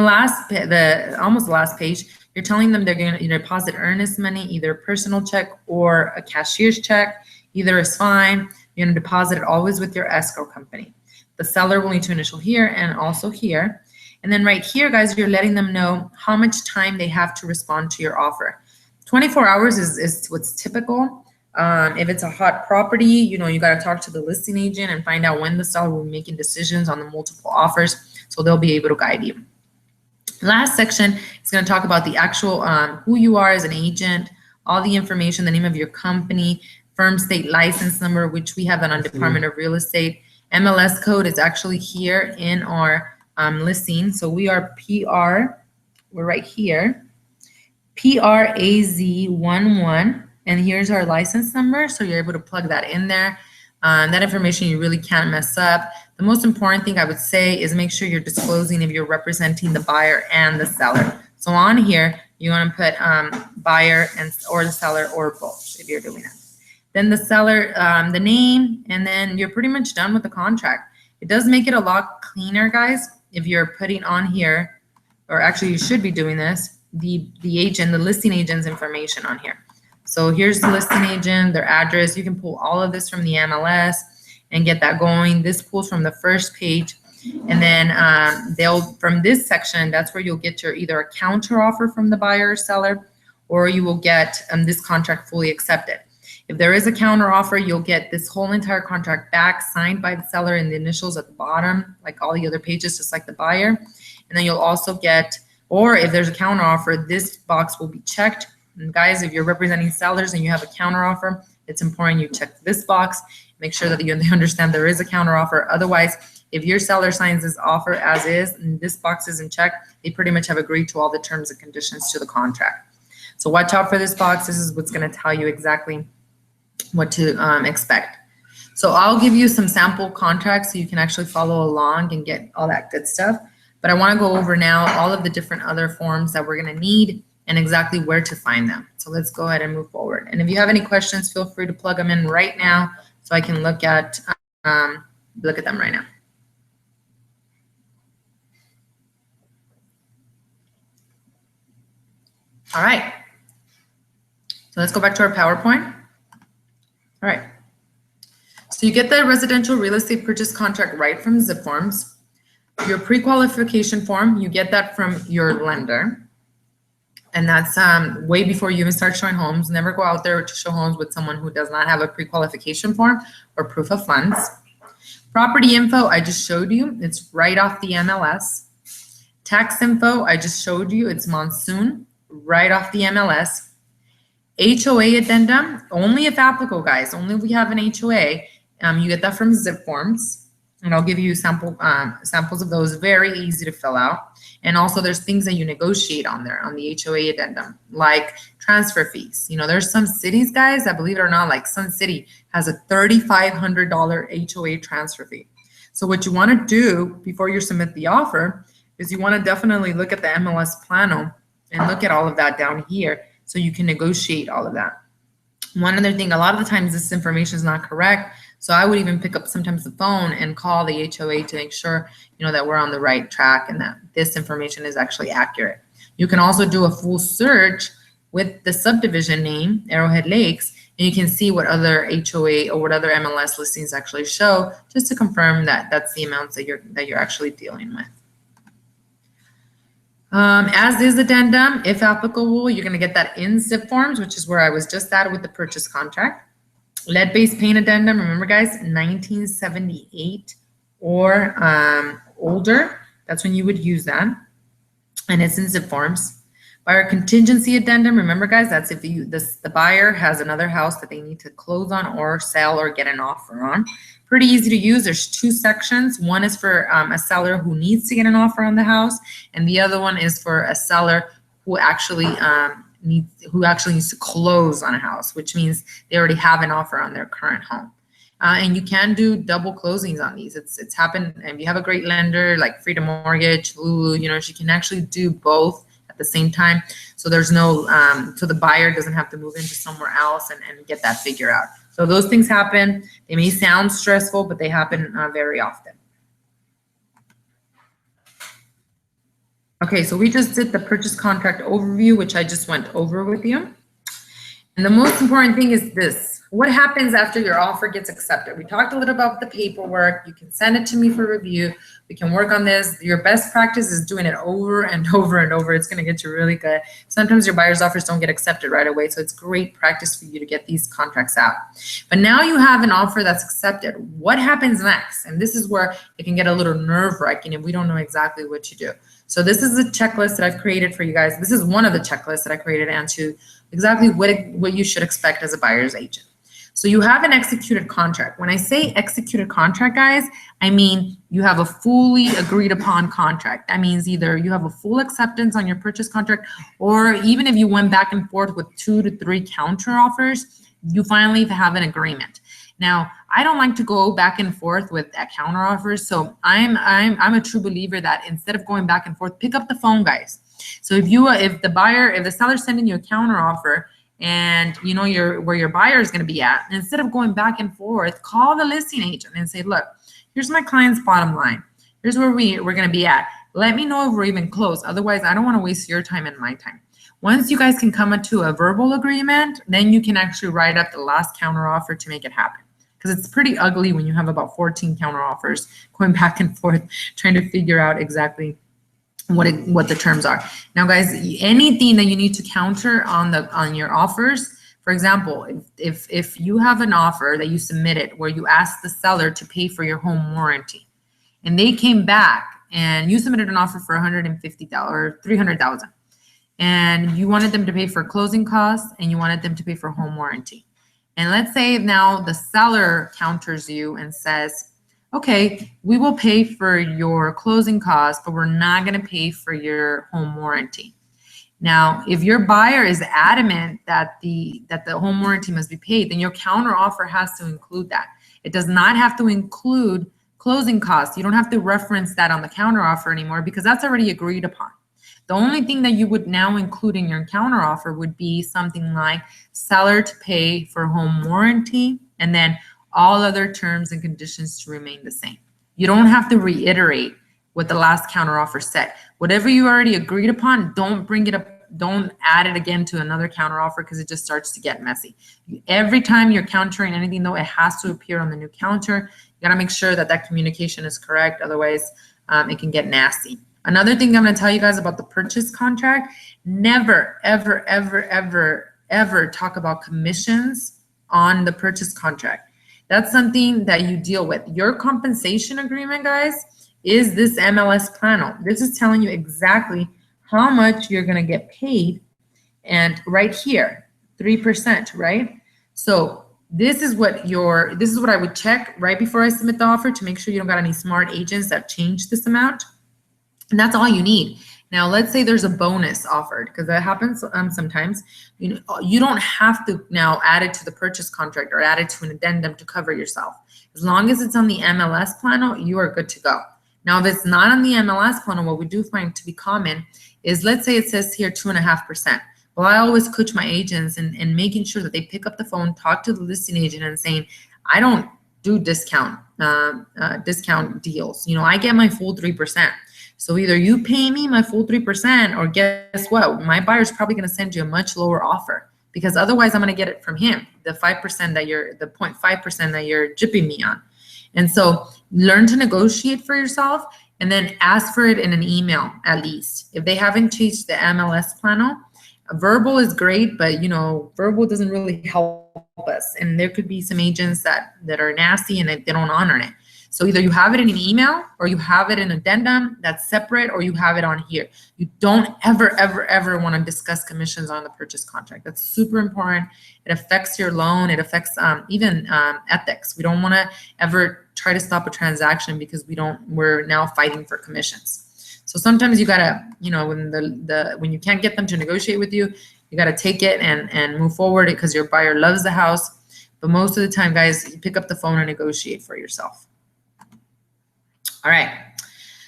almost the last page, you're telling them they're going to deposit earnest money, either a personal check or a cashier's check. Either is fine. You're going to deposit it always with your escrow company. The seller will need to initial here and also here. And then right here, guys, you're letting them know how much time they have to respond to your offer. 24 hours is what's typical. If it's a hot property, you got to talk to the listing agent and find out when the seller will be making decisions on the multiple offers, so they'll be able to guide you. Last section is going to talk about the actual who you are as an agent, all the information, the name of your company, firm state license number, which we have that on Department of Real Estate. MLS code is actually here in our listing. So we are PR, we're right here, PRAZ11, and here's our license number. So you're able to plug that in there. That information you really can't mess up. The most important thing I would say is make sure you're disclosing if you're representing the buyer and the seller. So on here, you want to put buyer or the seller or both if you're doing it. Then the seller, the name, and then you're pretty much done with the contract. It does make it a lot cleaner, guys, if you're putting on here, or actually you should be doing this, the listing agent's information on here. So here's the listing agent, their address. You can pull all of this from the MLS and get that going. This pulls from the first page. And then from this section, that's where you'll get your either a counter offer from the buyer or seller, or you will get this contract fully accepted. If there is a counter offer, you'll get this whole entire contract back signed by the seller and the initials at the bottom, like all the other pages, just like the buyer. And then you'll also get, or if there's a counter offer, this box will be checked. And guys, if you're representing sellers and you have a counter offer, it's important you check this box, make sure that they understand there is a counter offer. Otherwise, if your seller signs this offer as is and this box isn't checked, they pretty much have agreed to all the terms and conditions to the contract. So watch out for this box. This is what's going to tell you exactly what to expect. So I'll give you some sample contracts so you can actually follow along and get all that good stuff. But I want to go over now all of the different other forms that we're going to need and exactly where to find them. So let's go ahead and move forward. And if you have any questions, feel free to plug them in right now so I can look at them right now. All right. So let's go back to our PowerPoint. All right. So you get the residential real estate purchase contract right from Zip Forms. Your pre-qualification form, you get that from your lender. And that's way before you even start showing homes. Never go out there to show homes with someone who does not have a pre-qualification form or proof of funds. Property info, I just showed you. It's right off the MLS. Tax info, I just showed you. It's Monsoon, right off the MLS. HOA addendum, only if applicable, guys. Only if we have an HOA. You get that from Zip Forms. And I'll give you samples of those. Very easy to fill out. And also there's things that you negotiate on there on the HOA addendum, like transfer fees. There's some cities, guys, that, believe it or not, like Sun City has a $3,500 HOA transfer fee. So what you want to do before you submit the offer is you want to definitely look at the MLS plano and look at all of that down here so you can negotiate all of that. One other thing, a lot of the times this information is not correct. So I would even pick up sometimes the phone and call the HOA to make sure, that we're on the right track and that this information is actually accurate. You can also do a full search with the subdivision name, Arrowhead Lakes, and you can see what other HOA or what other MLS listings actually show, just to confirm that that's the amounts that you're actually dealing with. As is addendum, if applicable, you're going to get that in zip forms, which is where I was just at with the purchase contract. Lead-based paint addendum, remember guys, 1978 or older. That's when you would use that, and it's in zip forms. Buyer contingency addendum, remember guys, that's if the buyer has another house that they need to close on or sell or get an offer on. Pretty easy to use. There's two sections. One is for a seller who needs to get an offer on the house, and the other one is for a seller who actually needs to close on a house, which means they already have an offer on their current home. And you can do double closings on these. It's happened. If you have a great lender like Freedom Mortgage, Lulu, she can actually do both at the same time. So there's no, so the buyer doesn't have to move into somewhere else and get that figure out. So those things happen. They may sound stressful, but they happen very often. Okay, so we just did the purchase contract overview, which I just went over with you. And the most important thing is this. What happens after your offer gets accepted? We talked a little about the paperwork. You can send it to me for review. We can work on this. Your best practice is doing it over and over and over. It's going to get you really good. Sometimes your buyer's offers don't get accepted right away, so it's great practice for you to get these contracts out. But now you have an offer that's accepted. What happens next? And this is where it can get a little nerve-wracking if we don't know exactly what to do. So this is a checklist that I've created for you guys. This is one of the checklists that I created and to exactly what you should expect as a buyer's agent. So you have an executed contract. When I say executed contract, guys, I mean you have a fully agreed upon contract. That means either you have a full acceptance on your purchase contract, or even if you went back and forth with 2 to 3 counter offers, you finally have an agreement. Now, I don't like to go back and forth with counter offers, so I'm a true believer that instead of going back and forth, pick up the phone, guys. So if the seller's sending you a counter offer, and you know where your buyer is going to be at, instead of going back and forth, call the listing agent and say, look, here's my client's bottom line. Here's where we're going to be at. Let me know if we're even close. Otherwise, I don't want to waste your time and my time. Once you guys can come to a verbal agreement, then you can actually write up the last counter offer to make it happen. Because it's pretty ugly when you have about 14 counter offers going back and forth, trying to figure out exactly what the terms are. Now, guys, anything that you need to counter on your offers, for example, if you have an offer that you submitted where you asked the seller to pay for your home warranty, and they came back and you submitted an offer for $150,000 or $300,000, and you wanted them to pay for closing costs and you wanted them to pay for home warranty. And let's say now the seller counters you and says, okay, we will pay for your closing costs, but we're not going to pay for your home warranty. Now, if your buyer is adamant that the home warranty must be paid, then your counter offer has to include that. It does not have to include closing costs. You don't have to reference that on the counter offer anymore because that's already agreed upon. The only thing that you would now include in your counter offer would be something like seller to pay for home warranty, and then all other terms and conditions to remain the same. You don't have to reiterate what the last counter offer said. Whatever you already agreed upon, don't bring it up, don't add it again to another counter offer because it just starts to get messy. Every time you're countering anything though, it has to appear on the new counter. You gotta make sure that communication is correct, otherwise it can get nasty. Another thing I'm gonna tell you guys about the purchase contract, never, ever, ever, ever, ever talk about commissions on the purchase contract. That's something that you deal with. Your compensation agreement, guys, is this MLS panel. This is telling you exactly how much you're gonna get paid, and right here, 3%, right? So this is what I would check right before I submit the offer to make sure you don't got any smart agents that change this amount. And that's all you need. Now, let's say there's a bonus offered, because that happens sometimes. You don't have to now add it to the purchase contract or add it to an addendum to cover yourself. As long as it's on the MLS panel, you are good to go. Now, if it's not on the MLS panel, what we do find to be common is, let's say it says here 2.5%. Well, I always coach my agents in making sure that they pick up the phone, talk to the listing agent and saying, I don't do discount deals. You know, I get my full 3%. So either you pay me my full 3%, or guess what? My buyer's probably going to send you a much lower offer, because otherwise I'm going to get it from him, the 5% that the 0.5% that you're jipping me on. And so learn to negotiate for yourself, and then ask for it in an email at least. If they haven't changed the MLS plano, verbal is great, but you know, verbal doesn't really help us. And there could be some agents that are nasty and they don't honor it. So either you have it in an email, or you have it in an addendum that's separate, or you have it on here. You don't ever want to discuss commissions on the purchase contract. That's super important. It affects your loan. It affects even ethics. We don't want to ever try to stop a transaction because we're now fighting for commissions. So sometimes you gotta, you know, when you can't get them to negotiate with you, you gotta take it and move forward, because your buyer loves the house. But most of the time, guys, you pick up the phone and negotiate for yourself. All right.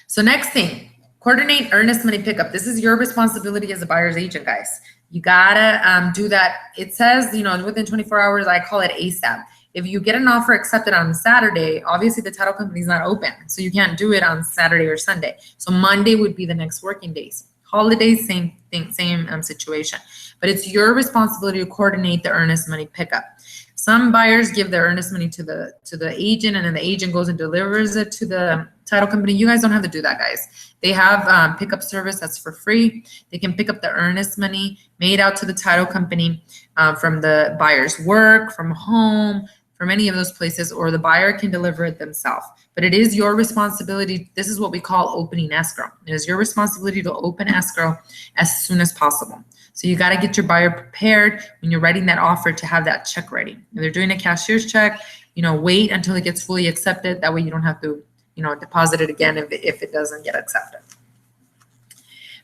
So next thing, coordinate earnest money pickup. This is your responsibility as a buyer's agent, guys. You gotta do that. It says, you know, within 24 hours, I call it ASAP. If you get an offer accepted on Saturday, obviously the title company is not open, so you can't do it on Saturday or Sunday. So Monday would be the next working days. Holidays, same thing, same situation. But it's your responsibility to coordinate the earnest money pickup. Some buyers give their earnest money to the agent, and then the agent goes and delivers it to the title company. You guys don't have to do that, guys. They have pickup service that's for free. They can pick up the earnest money made out to the title company from the buyer's work, from home, from any of those places, or the buyer can deliver it themselves. But it is your responsibility. This is what we call opening escrow. It is your responsibility to open escrow as soon as possible. So you got to get your buyer prepared when you're writing that offer to have that check ready. If they're doing a cashier's check, you know, wait until it gets fully accepted. That way you don't have to, you know, deposit it again if it doesn't get accepted.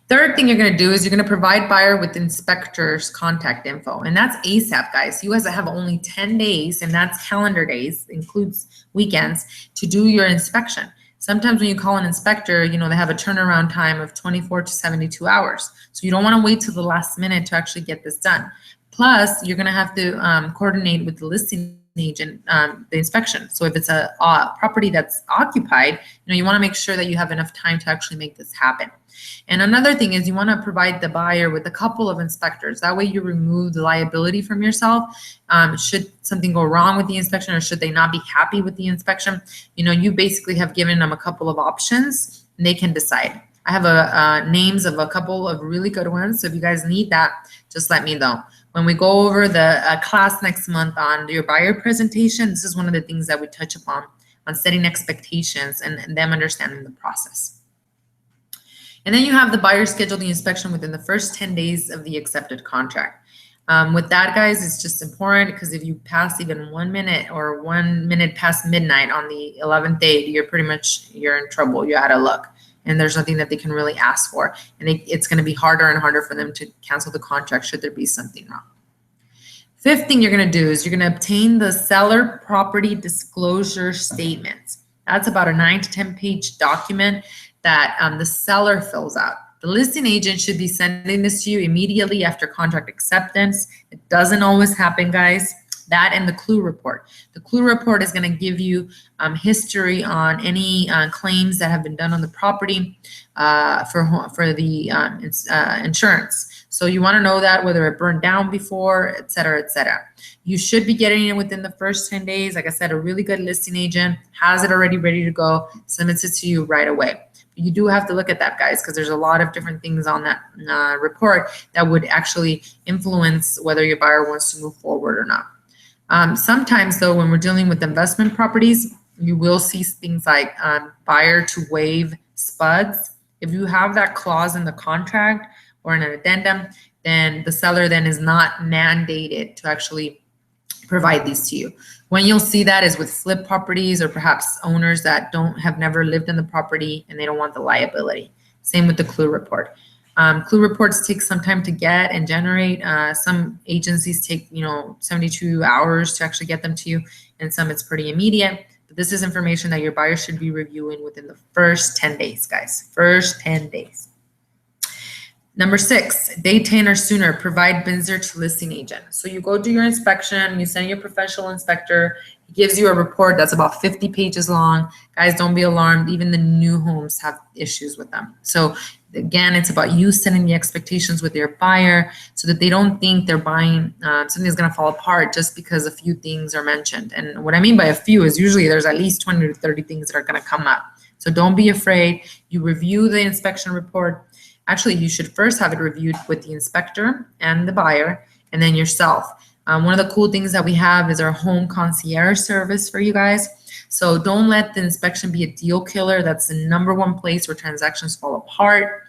Third thing you're going to do is you're going to provide buyer with inspector's contact info. And that's ASAP, guys. You guys have only 10 days, and that's calendar days, includes weekends, to do your inspection. Sometimes when you call an inspector, you know, they have a turnaround time of 24 to 72 hours. So you don't want to wait till the last minute to actually get this done. Plus, you're going to have to coordinate with the listing agent, the inspection. So if it's a property that's occupied, you know, you want to make sure that you have enough time to actually make this happen. And another thing is you want to provide the buyer with a couple of inspectors. That way you remove the liability from yourself. Should something go wrong with the inspection, or should they not be happy with the inspection, you know, you basically have given them a couple of options and they can decide. I have names of a couple of really good ones. So if you guys need that, just let me know. When we go over the class next month on your buyer presentation, this is one of the things that we touch upon on setting expectations and them understanding the process. And then you have the buyer schedule the inspection within the first 10 days of the accepted contract. With that, guys, it's just important, because if you pass even 1 minute or 1 minute past midnight on the 11th day, you're in trouble. You're out of luck. And there's nothing that they can really ask for. And it's going to be harder and harder for them to cancel the contract should there be something wrong. Fifth thing you're going to do is you're going to obtain the seller property disclosure statement. That's about a 9 to 10 page document that the seller fills out. The listing agent should be sending this to you immediately after contract acceptance. It doesn't always happen, guys. That and the clue report. The clue report is going to give you history on any claims that have been done on the property for the insurance. So you want to know that, whether it burned down before, et cetera, et cetera. You should be getting it within the first 10 days. Like I said, a really good listing agent has it already ready to go, submits it to you right away. You do have to look at that, guys, because there's a lot of different things on that report that would actually influence whether your buyer wants to move forward or not. Sometimes, though, when we're dealing with investment properties, you will see things like buyer to waive spuds. If you have that clause in the contract or in an addendum, then the seller then is not mandated to actually provide these to you. When you'll see that is with flip properties, or perhaps owners that have never lived in the property and they don't want the liability. Same with the clue report. Clue reports take some time to get and generate. Some agencies take 72 hours to actually get them to you, and some it's pretty immediate. But this is information that your buyer should be reviewing within the first 10 days, guys. First 10 days. Number 6, day 10 or sooner, provide BINSR to listing agent. So you go do your inspection, you send your professional inspector, he gives you a report that's about 50 pages long. Guys, don't be alarmed. Even the new homes have issues with them. So again, it's about you setting the expectations with your buyer so that they don't think they're buying something that's going to fall apart just because a few things are mentioned. And what I mean by a few is usually there's at least 20 to 30 things that are going to come up. So don't be afraid. You review the inspection report. Actually, you should first have it reviewed with the inspector and the buyer, and then yourself. One of the cool things that we have is our home concierge service for you guys. So don't let the inspection be a deal killer. That's the #1 place where transactions fall apart.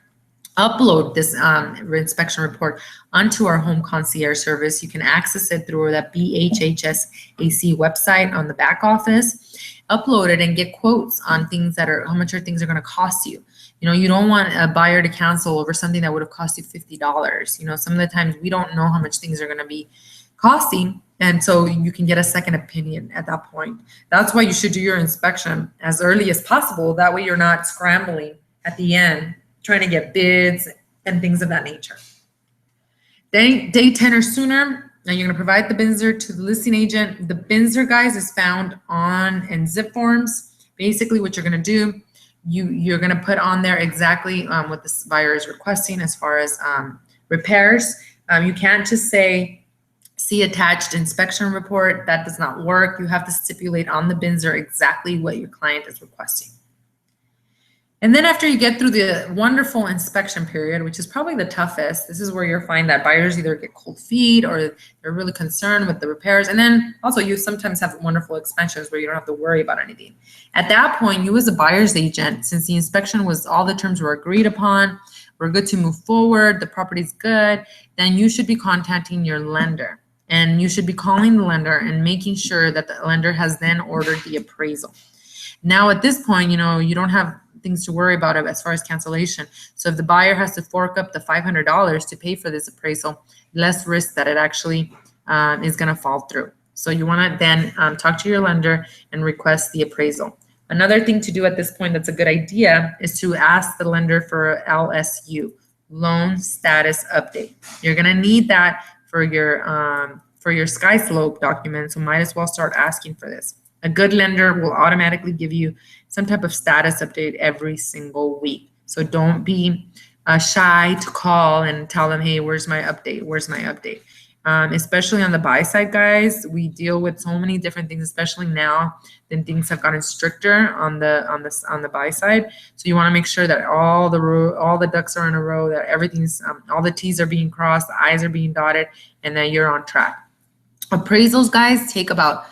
Upload this inspection report onto our home concierge service. You can access it through that BHHSAC website on the back office. Upload it and get quotes on things that are, how much things are going to cost you. You know, you don't want a buyer to cancel over something that would have cost you $50. You know, some of the times we don't know how much things are going to be costing. And so you can get a second opinion at that point. That's why you should do your inspection as early as possible. That way you're not scrambling at the end, trying to get bids and things of that nature. Day 10 or sooner, now you're going to provide the BINSR to the listing agent. The BINSR, guys, is found on in zip forms. Basically what you're going to do, you're going to put on there exactly what this buyer is requesting as far as repairs. You can't just say, see attached inspection report. That does not work. You have to stipulate on the BINSR exactly what your client is requesting. And then after you get through the wonderful inspection period, which is probably the toughest, this is where you'll find that buyers either get cold feet or they're really concerned with the repairs. And then also you sometimes have wonderful expansions where you don't have to worry about anything. At that point, you as a buyer's agent, since the inspection was, all the terms were agreed upon, we're good to move forward, the property's good, then you should be contacting your lender. And you should be calling the lender and making sure that the lender has then ordered the appraisal. Now at this point, you know, you don't have things to worry about as far as cancellation. So if the buyer has to fork up the $500 to pay for this appraisal, less risk that it actually is going to fall through. So you want to then talk to your lender and request the appraisal. Another thing to do at this point that's a good idea is to ask the lender for LSU, loan status update. You're going to need that for your sky slope document, so might as well start asking for this. A good lender will automatically give you some type of status update every single week. So don't be shy to call and tell them, hey, where's my update? Where's my update? Especially on the buy side, guys, we deal with so many different things, especially now then things have gotten stricter on the buy side. So you want to make sure that all the ducks are in a row, that everything's all the T's are being crossed, the I's are being dotted, and that you're on track. Appraisals, guys, take about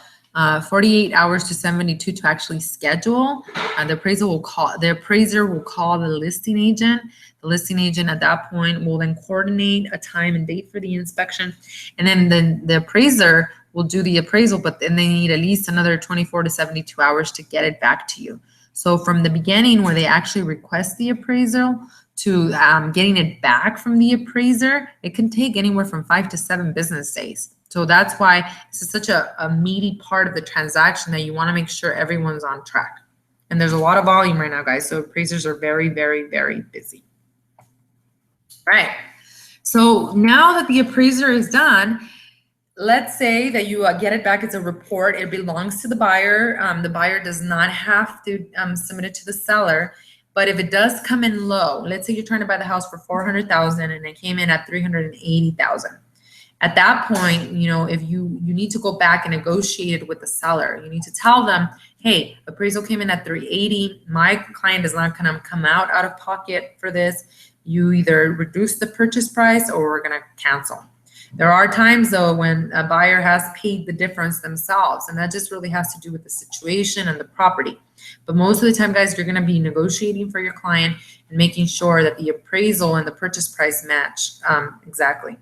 48 hours to 72 to actually schedule. The appraiser will call the listing agent. The listing agent at that point will then coordinate a time and date for the inspection, and then the appraiser will do the appraisal, but then they need at least another 24 to 72 hours to get it back to you. So from the beginning where they actually request the appraisal to getting it back from the appraiser, it can take anywhere from 5 to 7 business days. So that's why this is such a meaty part of the transaction that you want to make sure everyone's on track. And there's a lot of volume right now, guys. So appraisers are very, very, very busy. All right. So now that the appraiser is done, let's say that you get it back as a report. It belongs to the buyer. The buyer does not have to submit it to the seller. But if it does come in low, let's say you're trying to buy the house for $400,000 and it came in at $380,000. At that point, you know, if you need to go back and negotiate it with the seller, you need to tell them, hey, appraisal came in at $380,000. My client is not going to come out of pocket for this. You either reduce the purchase price or we're going to cancel. There are times, though, when a buyer has paid the difference themselves, and that just really has to do with the situation and the property. But most of the time, guys, you're going to be negotiating for your client and making sure that the appraisal and the purchase price match exactly.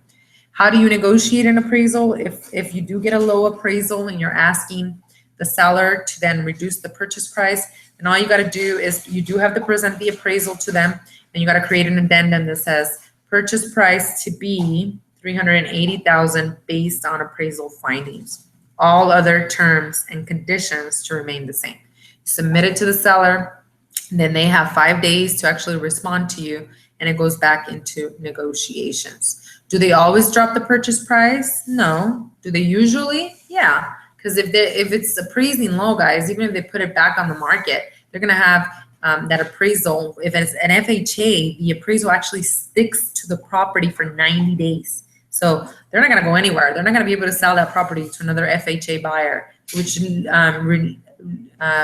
How do you negotiate an appraisal? If you do get a low appraisal and you're asking the seller to then reduce the purchase price, then all you got to do is you do have to present the appraisal to them, and you got to create an addendum that says purchase price to be $380,000 based on appraisal findings. All other terms and conditions to remain the same. Submit it to the seller, and then they have 5 days to actually respond to you, and it goes back into negotiations. Do they always drop the purchase price? No. Do they usually? Yeah. Because if it's appraising low, guys, even if they put it back on the market, they're going to have that appraisal. If it's an FHA, the appraisal actually sticks to the property for 90 days. So they're not going to go anywhere. They're not going to be able to sell that property to another FHA buyer, which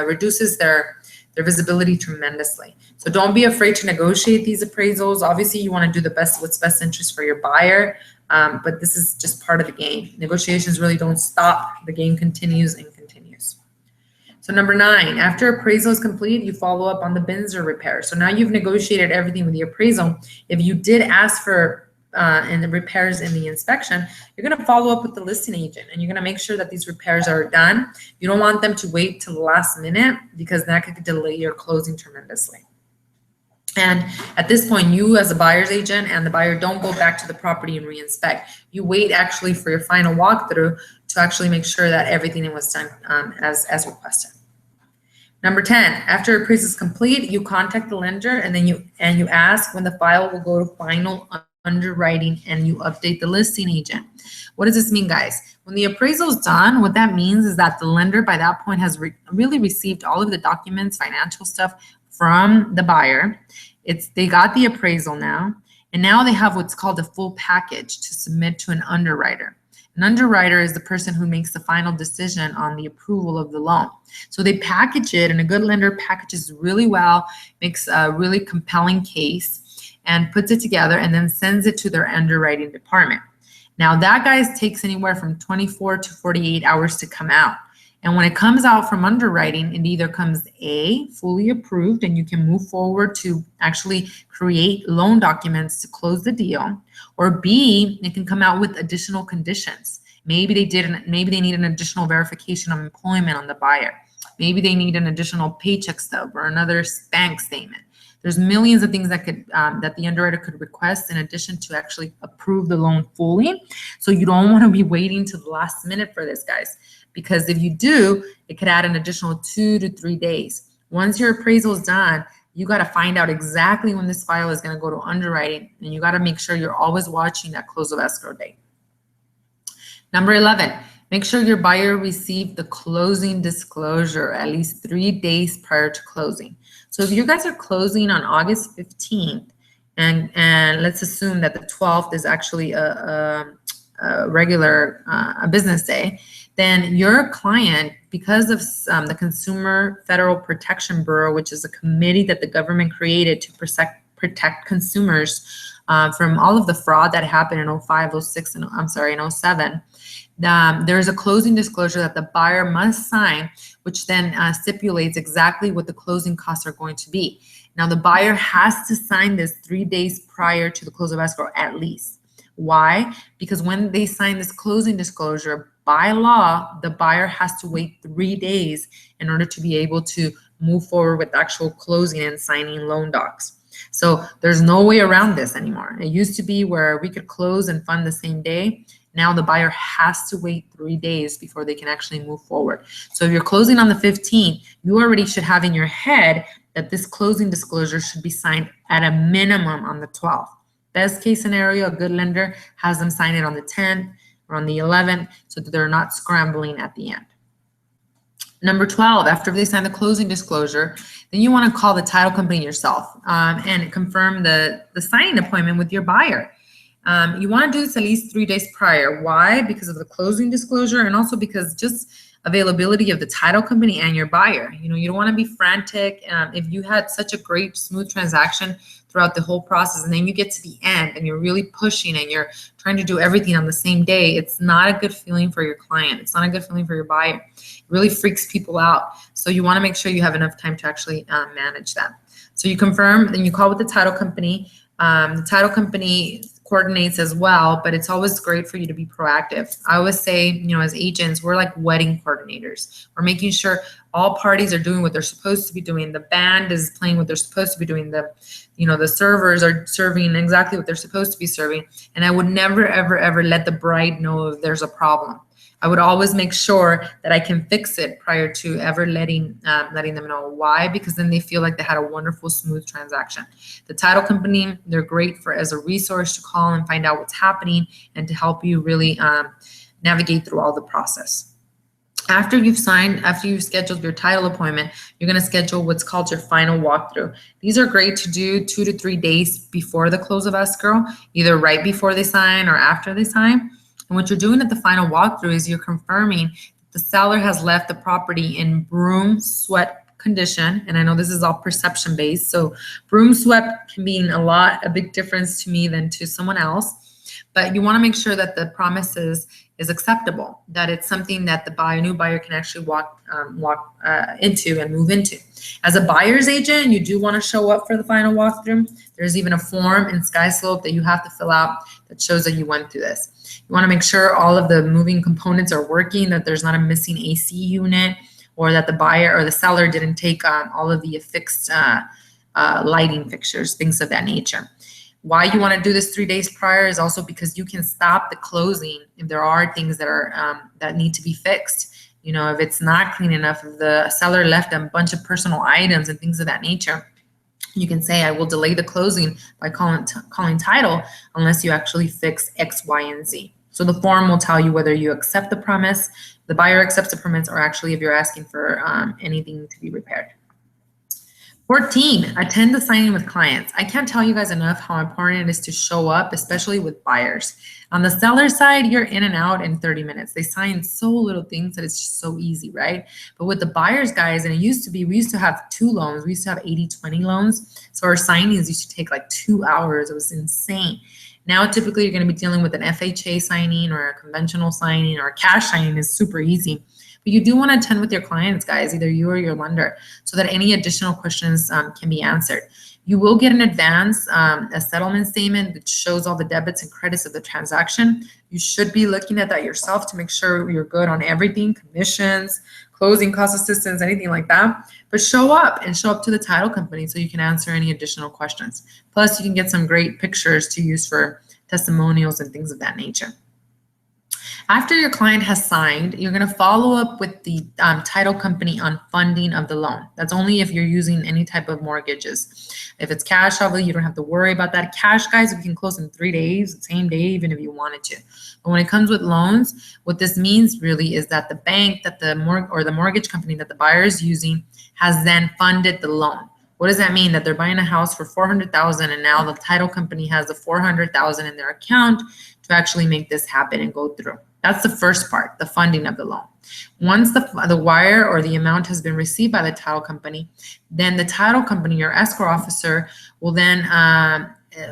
reduces their visibility tremendously. So don't be afraid to negotiate these appraisals. Obviously, you want to do what's best interest for your buyer, but this is just part of the game. Negotiations really don't stop. The game continues and continues. So number 9, after appraisal is complete, you follow up on the bins or repair. So now you've negotiated everything with the appraisal. If you did ask for and the repairs in the inspection, you're going to follow up with the listing agent and you're going to make sure that these repairs are done. You don't want them to wait till the last minute because that could delay your closing tremendously. And at this point, you as a buyer's agent and the buyer don't go back to the property and re-inspect. You wait actually for your final walkthrough to actually make sure that everything was done as requested. Number 10, after appraisal is complete, you contact the lender and then you ask when the file will go to final underwriting and you update the listing agent. What does this mean, guys? When the appraisal is done, what that means is that the lender by that point has really received all of the documents, financial stuff from the buyer. They got the appraisal now, and now they have what's called a full package to submit to an underwriter. An underwriter is the person who makes the final decision on the approval of the loan. So they package it, and a good lender packages really well, makes a really compelling case, and puts it together and then sends it to their underwriting department. Now that, guys, takes anywhere from 24 to 48 hours to come out. And when it comes out from underwriting, it either comes A, fully approved, and you can move forward to actually create loan documents to close the deal, or B, it can come out with additional conditions. Maybe they need an additional verification of employment on the buyer. Maybe they need an additional paycheck stub or another bank statement. There's millions of things that the underwriter could request in addition to actually approve the loan fully. So you don't want to be waiting to the last minute for this, guys, because if you do, it could add an additional 2 to 3 days. Once your appraisal is done, you got to find out exactly when this file is going to go to underwriting, and you got to make sure you're always watching that close of escrow date. Number 11, make sure your buyer received the closing disclosure at least 3 days prior to closing. So if you guys are closing on August 15th, and let's assume that the 12th is actually a regular business day, then your client, because of the Consumer Federal Protection Bureau, which is a committee that the government created to protect consumers from all of the fraud that happened in 05, 06, and in 07, there's a closing disclosure that the buyer must sign, which then stipulates exactly what the closing costs are going to be. Now, the buyer has to sign this 3 days prior to the close of escrow at least. Why? Because when they sign this closing disclosure, by law, the buyer has to wait 3 days in order to be able to move forward with actual closing and signing loan docs. So there's no way around this anymore. It used to be where we could close and fund the same day. Now the buyer has to wait 3 days before they can actually move forward. So if you're closing on the 15th, you already should have in your head that this closing disclosure should be signed at a minimum on the 12th. Best case scenario, a good lender has them sign it on the 10th or on the 11th so that they're not scrambling at the end. Number 12, after they sign the closing disclosure, then you want to call the title company yourself and confirm the signing appointment with your buyer. You want to do this at least 3 days prior. Why? Because of the closing disclosure, and also because just availability of the title company and your buyer. You know, you don't want to be frantic. If you had such a great, smooth transaction throughout the whole process, and then you get to the end and you're really pushing and you're trying to do everything on the same day, it's not a good feeling for your client. It's not a good feeling for your buyer. It really freaks people out. So you want to make sure you have enough time to actually manage that. So you confirm, then you call with the title company. The title company coordinates as well, but it's always great for you to be proactive. I always say, you know, as agents, we're like wedding coordinators. We're making sure all parties are doing what they're supposed to be doing. The band is playing what they're supposed to be doing. The servers are serving exactly what they're supposed to be serving. And I would never, ever, ever let the bride know if there's a problem. I would always make sure that I can fix it prior to ever letting them know. Why? Because then they feel like they had a wonderful, smooth transaction. The title company, they're great for as a resource to call and find out what's happening and to help you really navigate through all the process. After you've scheduled your title appointment, you're going to schedule what's called your final walkthrough. These are great to do 2 to 3 days before the close of escrow, either right before they sign or after they sign. And what you're doing at the final walkthrough is you're confirming that the seller has left the property in broom swept condition. And I know this is all perception based. So broom swept can mean a big difference to me than to someone else. But you want to make sure that the promise is acceptable, that it's something that the new buyer can actually walk into and move into. As a buyer's agent, you do want to show up for the final walkthrough. There's even a form in SkySlope that you have to fill out that shows that you went through this. You want to make sure all of the moving components are working, that there's not a missing AC unit, or that the buyer or the seller didn't take all of the affixed lighting fixtures, things of that nature. Why you want to do this 3 days prior is also because you can stop the closing if there are things that are that need to be fixed. You know, if it's not clean enough, if the seller left a bunch of personal items and things of that nature, you can say, I will delay the closing by calling title unless you actually fix X, Y, and Z. So the form will tell you whether you accept the premise, the buyer accepts the premise, or actually if you're asking for anything to be repaired. 14, attend the signing with clients. I can't tell you guys enough how important it is to show up, especially with buyers. On the seller side, you're in and out in 30 minutes. They sign so little things that it's just so easy, right? But with the buyers, guys, and we used to have 2 loans. We used to have 80-20 loans. So our signings used to take like 2 hours. It was insane. Now, typically, you're going to be dealing with an FHA signing or a conventional signing, or a cash signing is super easy. But you do want to attend with your clients, guys, either you or your lender, so that any additional questions can be answered. You will get in advance a settlement statement that shows all the debits and credits of the transaction. You should be looking at that yourself to make sure you're good on everything, commissions, closing cost assistance, anything like that. But show up to the title company so you can answer any additional questions. Plus, you can get some great pictures to use for testimonials and things of that nature. After your client has signed, you're going to follow up with the title company on funding of the loan. That's only if you're using any type of mortgages. If it's cash, obviously, you don't have to worry about that. Cash, guys, we can close in 3 days, the same day, even if you wanted to. But when it comes with loans, what this means really is that the bank that the mortgage company that the buyer is using has then funded the loan. What does that mean? That they're buying a house for $400,000 and now the title company has the $400,000 in their account to actually make this happen and go through. That's the first part, the funding of the loan. Once the wire or the amount has been received by the title company, then the title company, your escrow officer, will then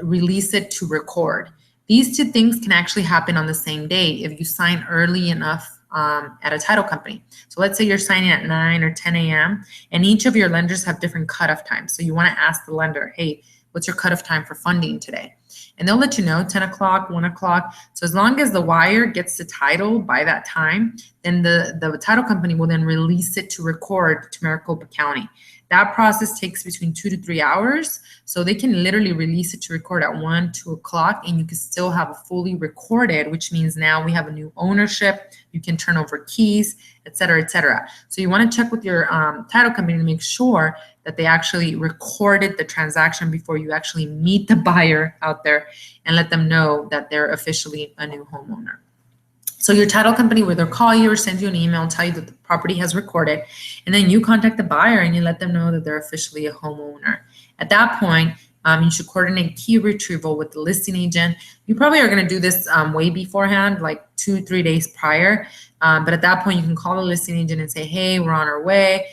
release it to record. These 2 things can actually happen on the same day if you sign early enough at a title company. So let's say you're signing at 9 or 10 a.m. and each of your lenders have different cutoff times. So you want to ask the lender, hey, what's your cutoff time for funding today? And they'll let you know, 10 o'clock, 1 o'clock. So as long as the wire gets the title by that time, then the title company will then release it to record to Maricopa County. That process takes between 2 to 3 hours. So they can literally release it to record at 1, 2 o'clock, and you can still have it fully recorded, which means now we have a new ownership. You can turn over keys, et cetera, et cetera. So you want to check with your title company to make sure that they actually recorded the transaction before you actually meet the buyer out there and let them know that they're officially a new homeowner. So your title company will either call you or send you an email and tell you that the property has recorded, and then you contact the buyer and you let them know that they're officially a homeowner. At that point, you should coordinate key retrieval with the listing agent. You probably are going to do this way beforehand, like 2-3 days prior. But at that point, you can call the listing agent and say, hey, we're on our way.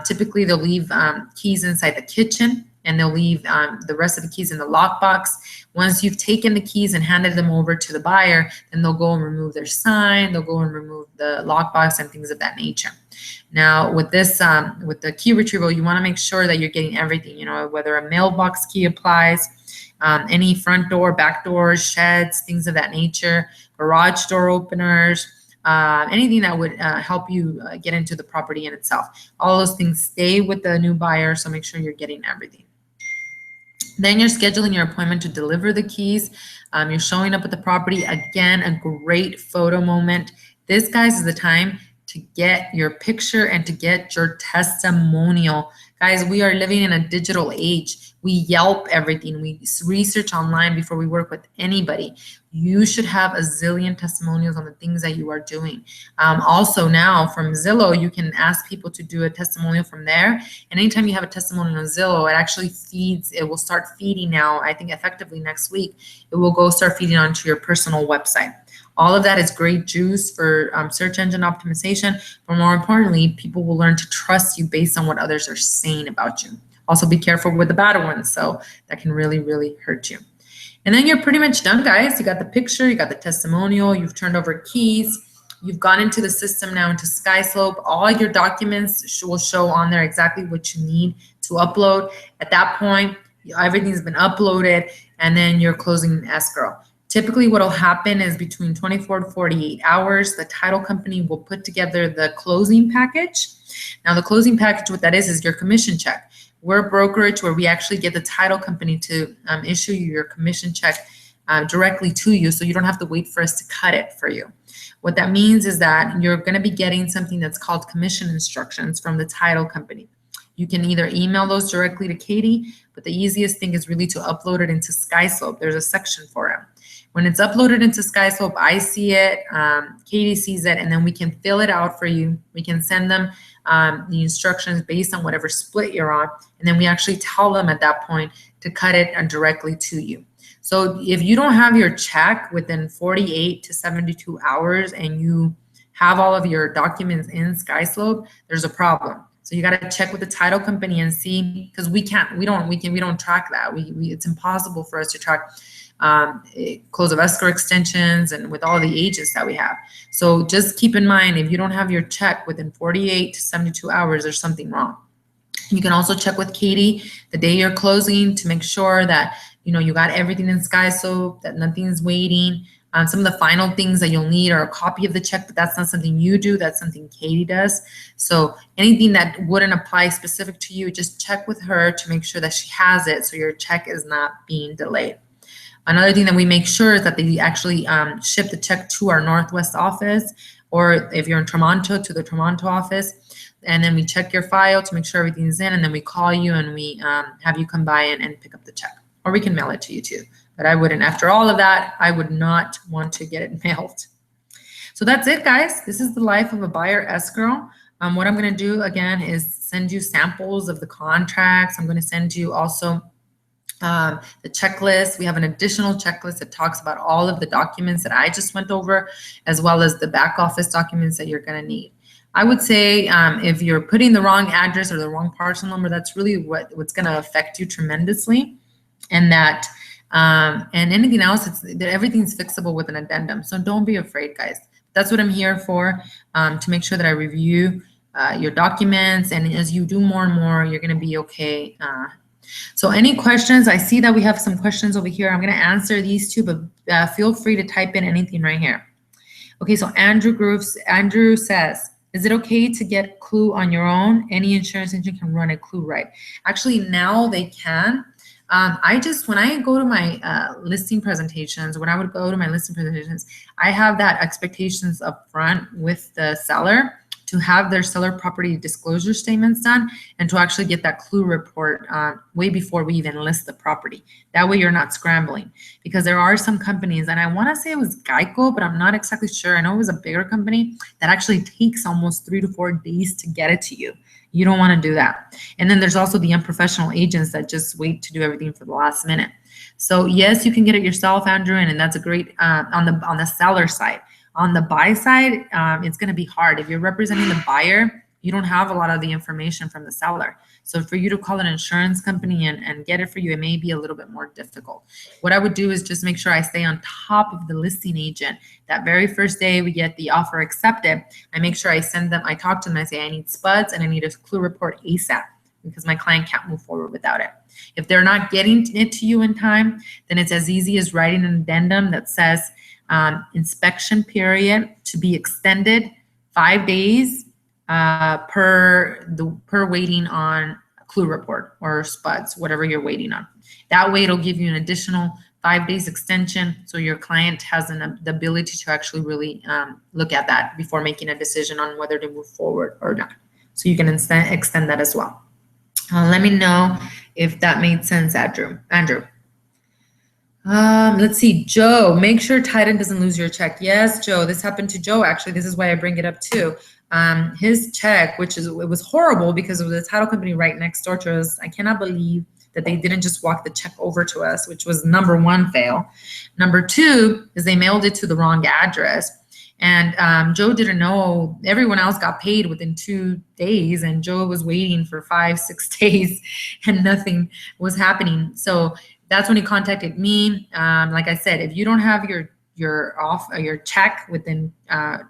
Typically, they'll leave keys inside the kitchen, and they'll leave the rest of the keys in the lockbox. Once you've taken the keys and handed them over to the buyer, then they'll go and remove their sign, they'll go and remove the lockbox and things of that nature. Now, with this, with the key retrieval, you want to make sure that you're getting everything, you know, whether a mailbox key applies, any front door, back doors, sheds, things of that nature, garage door openers, anything that would help you get into the property in itself. All those things stay with the new buyer, so make sure you're getting everything. Then you're scheduling your appointment to deliver the keys. You're showing up at the property. Again, a great photo moment. This, guys, is the time to get your picture and to get your testimonial. Guys, we are living in a digital age. We Yelp everything. We research online before we work with anybody. You should have a zillion testimonials on the things that you are doing. Also now from Zillow, you can ask people to do a testimonial from there. And anytime you have a testimonial on Zillow, it actually feeds, it will start feeding now, I think effectively next week, it will go start feeding onto your personal website. All of that is great juice for search engine optimization, but more importantly, people will learn to trust you based on what others are saying about you. Also be careful with the bad ones, so that can really, really hurt you. And then you're pretty much done, guys. You got the picture, you got the testimonial, you've turned over keys, you've gone into the system now into SkySlope. All your documents will show on there exactly what you need to upload. At that point, everything's been uploaded, and then you're closing an escrow. Typically what will happen is between 24 to 48 hours, the title company will put together the closing package. Now the closing package, what that is your commission check. We're a brokerage where we actually get the title company to issue you your commission check directly to you, so you don't have to wait for us to cut it for you. What that means is that you're going to be getting something that's called commission instructions from the title company. You can either email those directly to Katie, but the easiest thing is really to upload it into SkySlope. There's a section for it. When it's uploaded into SkySlope, I see it, Katie sees it, and then we can fill it out for you. We can send them the instructions based on whatever split you're on, and then we actually tell them at that point to cut it directly to you. So if you don't have your check within 48 to 72 hours and you have all of your documents in SkySlope, there's a problem. So you got to check with the title company and see, because we don't track that. It's impossible for us to track close of escrow extensions and with all the agents that we have. So just keep in mind, if you don't have your check within 48 to 72 hours, there's something wrong. You can also check with Katie the day you're closing to make sure that you got everything in SkySlope, that nothing's waiting. Some of the final things that you'll need are a copy of the check, but that's not something you do, that's something Katie does. So anything that wouldn't apply specific to you, just check with her to make sure that she has it so your check is not being delayed. Another thing that we make sure is that they actually ship the check to our Northwest office, or if you're in Toronto, to the Toronto office. And then we check your file to make sure everything's in, and then we call you and we have you come by and pick up the check. Or we can mail it to you too. But I wouldn't, after all of that, I would not want to get it mailed. So that's it, guys. This is the life of a buyer escrow. What I'm going to do again is send you samples of the contracts. I'm going to send you also the checklist. We have an additional checklist that talks about all of the documents that I just went over, as well as the back office documents that you're going to need. I would say if you're putting the wrong address or the wrong parcel number, that's really what's going to affect you tremendously. And that and anything else, everything's fixable with an addendum. So don't be afraid, guys. That's what I'm here for, to make sure that I review your documents. And as you do more and more, you're going to be okay. So any questions? I see that we have some questions over here. I'm going to answer these two, but feel free to type in anything right here. Okay, so Andrew says, is it okay to get Clue on your own? Any insurance agent can run a Clue, right? Actually, now they can. When I go to my listing presentations, I have that expectations up front with the seller to have their seller property disclosure statements done and to actually get that Clue report way before we even list the property. That way you're not scrambling, because there are some companies, and I want to say it was Geico, but I'm not exactly sure. I know it was a bigger company that actually takes almost 3 to 4 days to get it to you. You don't want to do that. And then there's also the unprofessional agents that just wait to do everything for the last minute. So yes, you can get it yourself, Andrew, and that's a great on the seller side. On the buy side, it's going to be hard. If you're representing the buyer, you don't have a lot of the information from the seller. So for you to call an insurance company and get it for you, it may be a little bit more difficult. What I would do is just make sure I stay on top of the listing agent. That very first day we get the offer accepted, I make sure I send them, I talk to them, I say, I need spuds and I need a Clue report ASAP, because my client can't move forward without it. If they're not getting it to you in time, then it's as easy as writing an addendum that says inspection period to be extended 5 days per waiting on a Clue report or spuds, whatever you're waiting on. That way it'll give you an additional 5 days extension. So your client has the ability to actually really look at that before making a decision on whether to move forward or not. So you can extend that as well. Let me know if that made sense, Andrew. Let's see, Joe, make sure Titan doesn't lose your check. Yes, Joe, this happened to Joe. Actually, this is why I bring it up too. His check, it was horrible because it was a title company right next door to us. I cannot believe that they didn't just walk the check over to us, which was number one fail. Number two is they mailed it to the wrong address. And Joe didn't know. Everyone else got paid within 2 days, and Joe was waiting for 5-6 days and nothing was happening. So that's when he contacted me. Like I said, if you don't have your check within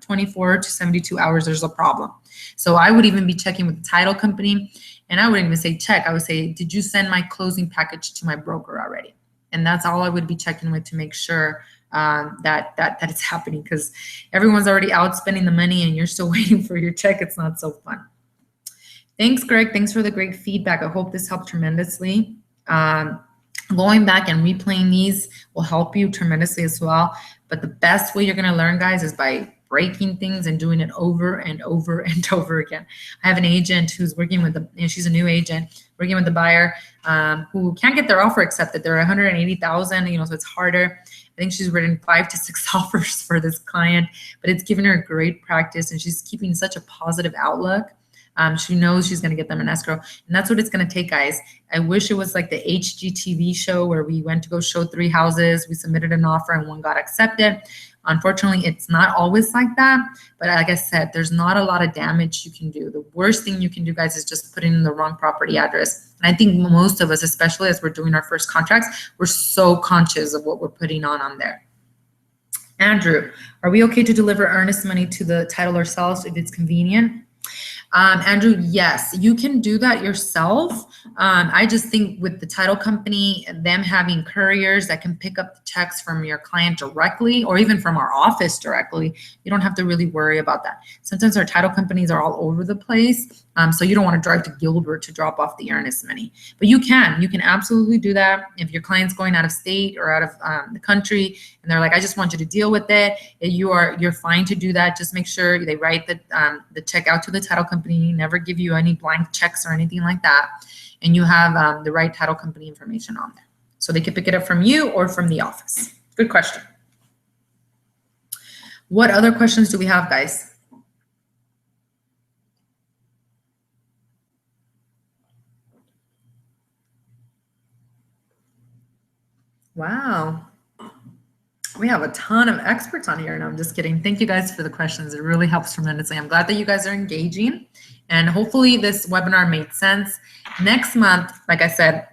24 to 72 hours, there's a problem. So I would even be checking with the title company, and I wouldn't even say check. I would say, did you send my closing package to my broker already? And that's all I would be checking with to make sure that it's happening, because everyone's already out spending the money and you're still waiting for your check. It's not so fun. Thanks, Greg. Thanks for the great feedback. I hope this helped tremendously. Going back and replaying these will help you tremendously as well. But the best way you're going to learn, guys, is by breaking things and doing it over and over and over again. I have an agent who's working with she's a new agent working with the buyer who can't get their offer accepted. They're 180,000, so it's harder. I think she's written 5 to 6 offers for this client, but it's given her great practice, and she's keeping such a positive outlook. She knows she's going to get them in escrow, and that's what it's going to take, guys. I wish it was like the HGTV show where we went to go show 3 houses, we submitted an offer, and 1 got accepted. Unfortunately, it's not always like that, but like I said, there's not a lot of damage you can do. The worst thing you can do, guys, is just putting in the wrong property address. And I think most of us, especially as we're doing our first contracts, we're so conscious of what we're putting on there. Andrew, are we okay to deliver earnest money to the title ourselves if it's convenient? Andrew, yes, you can do that yourself. I just think with the title company, them having couriers that can pick up the checks from your client directly, or even from our office directly, you don't have to really worry about that. Sometimes our title companies are all over the place, so you don't want to drive to Gilbert to drop off the earnest money. But you can absolutely do that. If your client's going out of state or out of the country, and they're like, I just want you to deal with it, you're fine to do that. Just make sure they write the check out to the title company, never give you any blank checks or anything like that, and you have the right title company information on there, so they can pick it up from you or from the office. Good question. What other questions do we have, guys? Wow. We have a ton of experts on here. No, I'm just kidding. Thank you guys for the questions. It really helps tremendously. I'm glad that you guys are engaging, and hopefully this webinar made sense. Next month, like I said,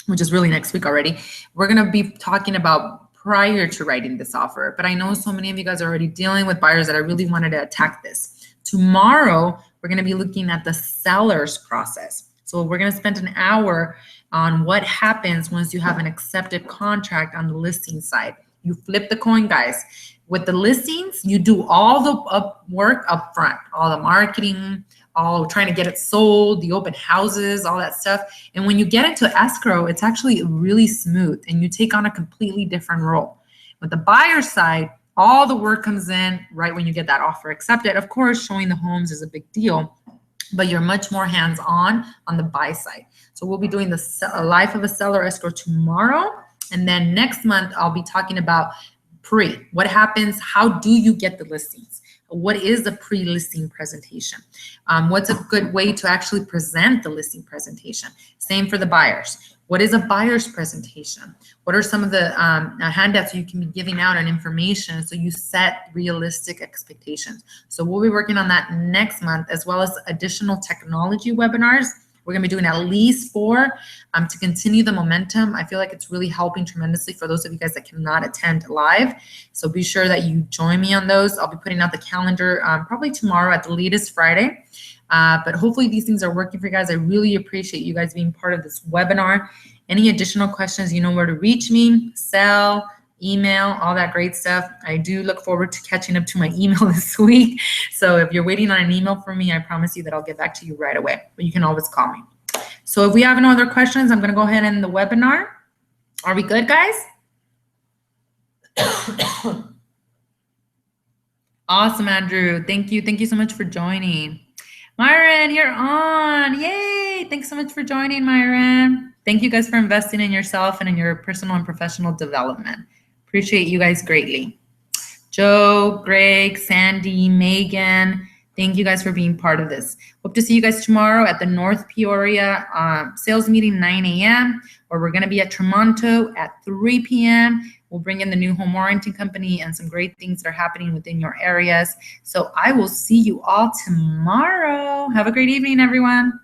which is really next week already, we're going to be talking about prior to writing this offer. But I know so many of you guys are already dealing with buyers that I really wanted to attack this. Tomorrow, we're going to be looking at the seller's process. So we're going to spend an hour on what happens once you have an accepted contract on the listing side. You flip the coin, guys. With the listings, you do all the work up front, all the marketing, all trying to get it sold, the open houses, all that stuff. And when you get into escrow, it's actually really smooth, and you take on a completely different role. With the buyer side, all the work comes in right when you get that offer accepted. Of course, showing the homes is a big deal, but you're much more hands-on on the buy side. So we'll be doing the life of a seller escrow tomorrow. And then next month, I'll be talking about pre. What happens? How do you get the listings? What is the pre-listing presentation? What's a good way to actually present the listing presentation? Same for the buyers. What is a buyer's presentation? What are some of the handouts you can be giving out and information so you set realistic expectations? So we'll be working on that next month, as well as additional technology webinars. We're going to be doing at least 4 to continue the momentum. I feel like it's really helping tremendously for those of you guys that cannot attend live. So be sure that you join me on those. I'll be putting out the calendar probably tomorrow at the latest Friday. But hopefully these things are working for you guys. I really appreciate you guys being part of this webinar. Any additional questions, you know where to reach me, cell, email, all that great stuff. I do look forward to catching up to my email this week. So if you're waiting on an email from me, I promise you that I'll get back to you right away, but you can always call me. So if we have no other questions, I'm going to go ahead and end the webinar. Are we good, guys? Awesome, Andrew. Thank you. Thank you so much for joining. Myron, you're on. Yay. Thanks so much for joining, Myron. Thank you guys for investing in yourself and in your personal and professional development. Appreciate you guys greatly. Joe, Greg, Sandy, Megan, thank you guys for being part of this. Hope to see you guys tomorrow at the North Peoria sales meeting, 9 a.m., or we're going to be at Tremonto at 3 p.m. We'll bring in the new home warranty company and some great things that are happening within your areas. So I will see you all tomorrow. Have a great evening, everyone.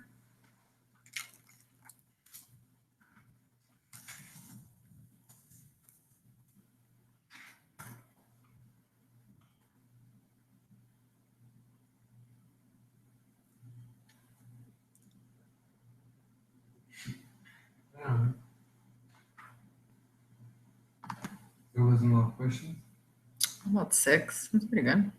There was no question. About 6. That's pretty good.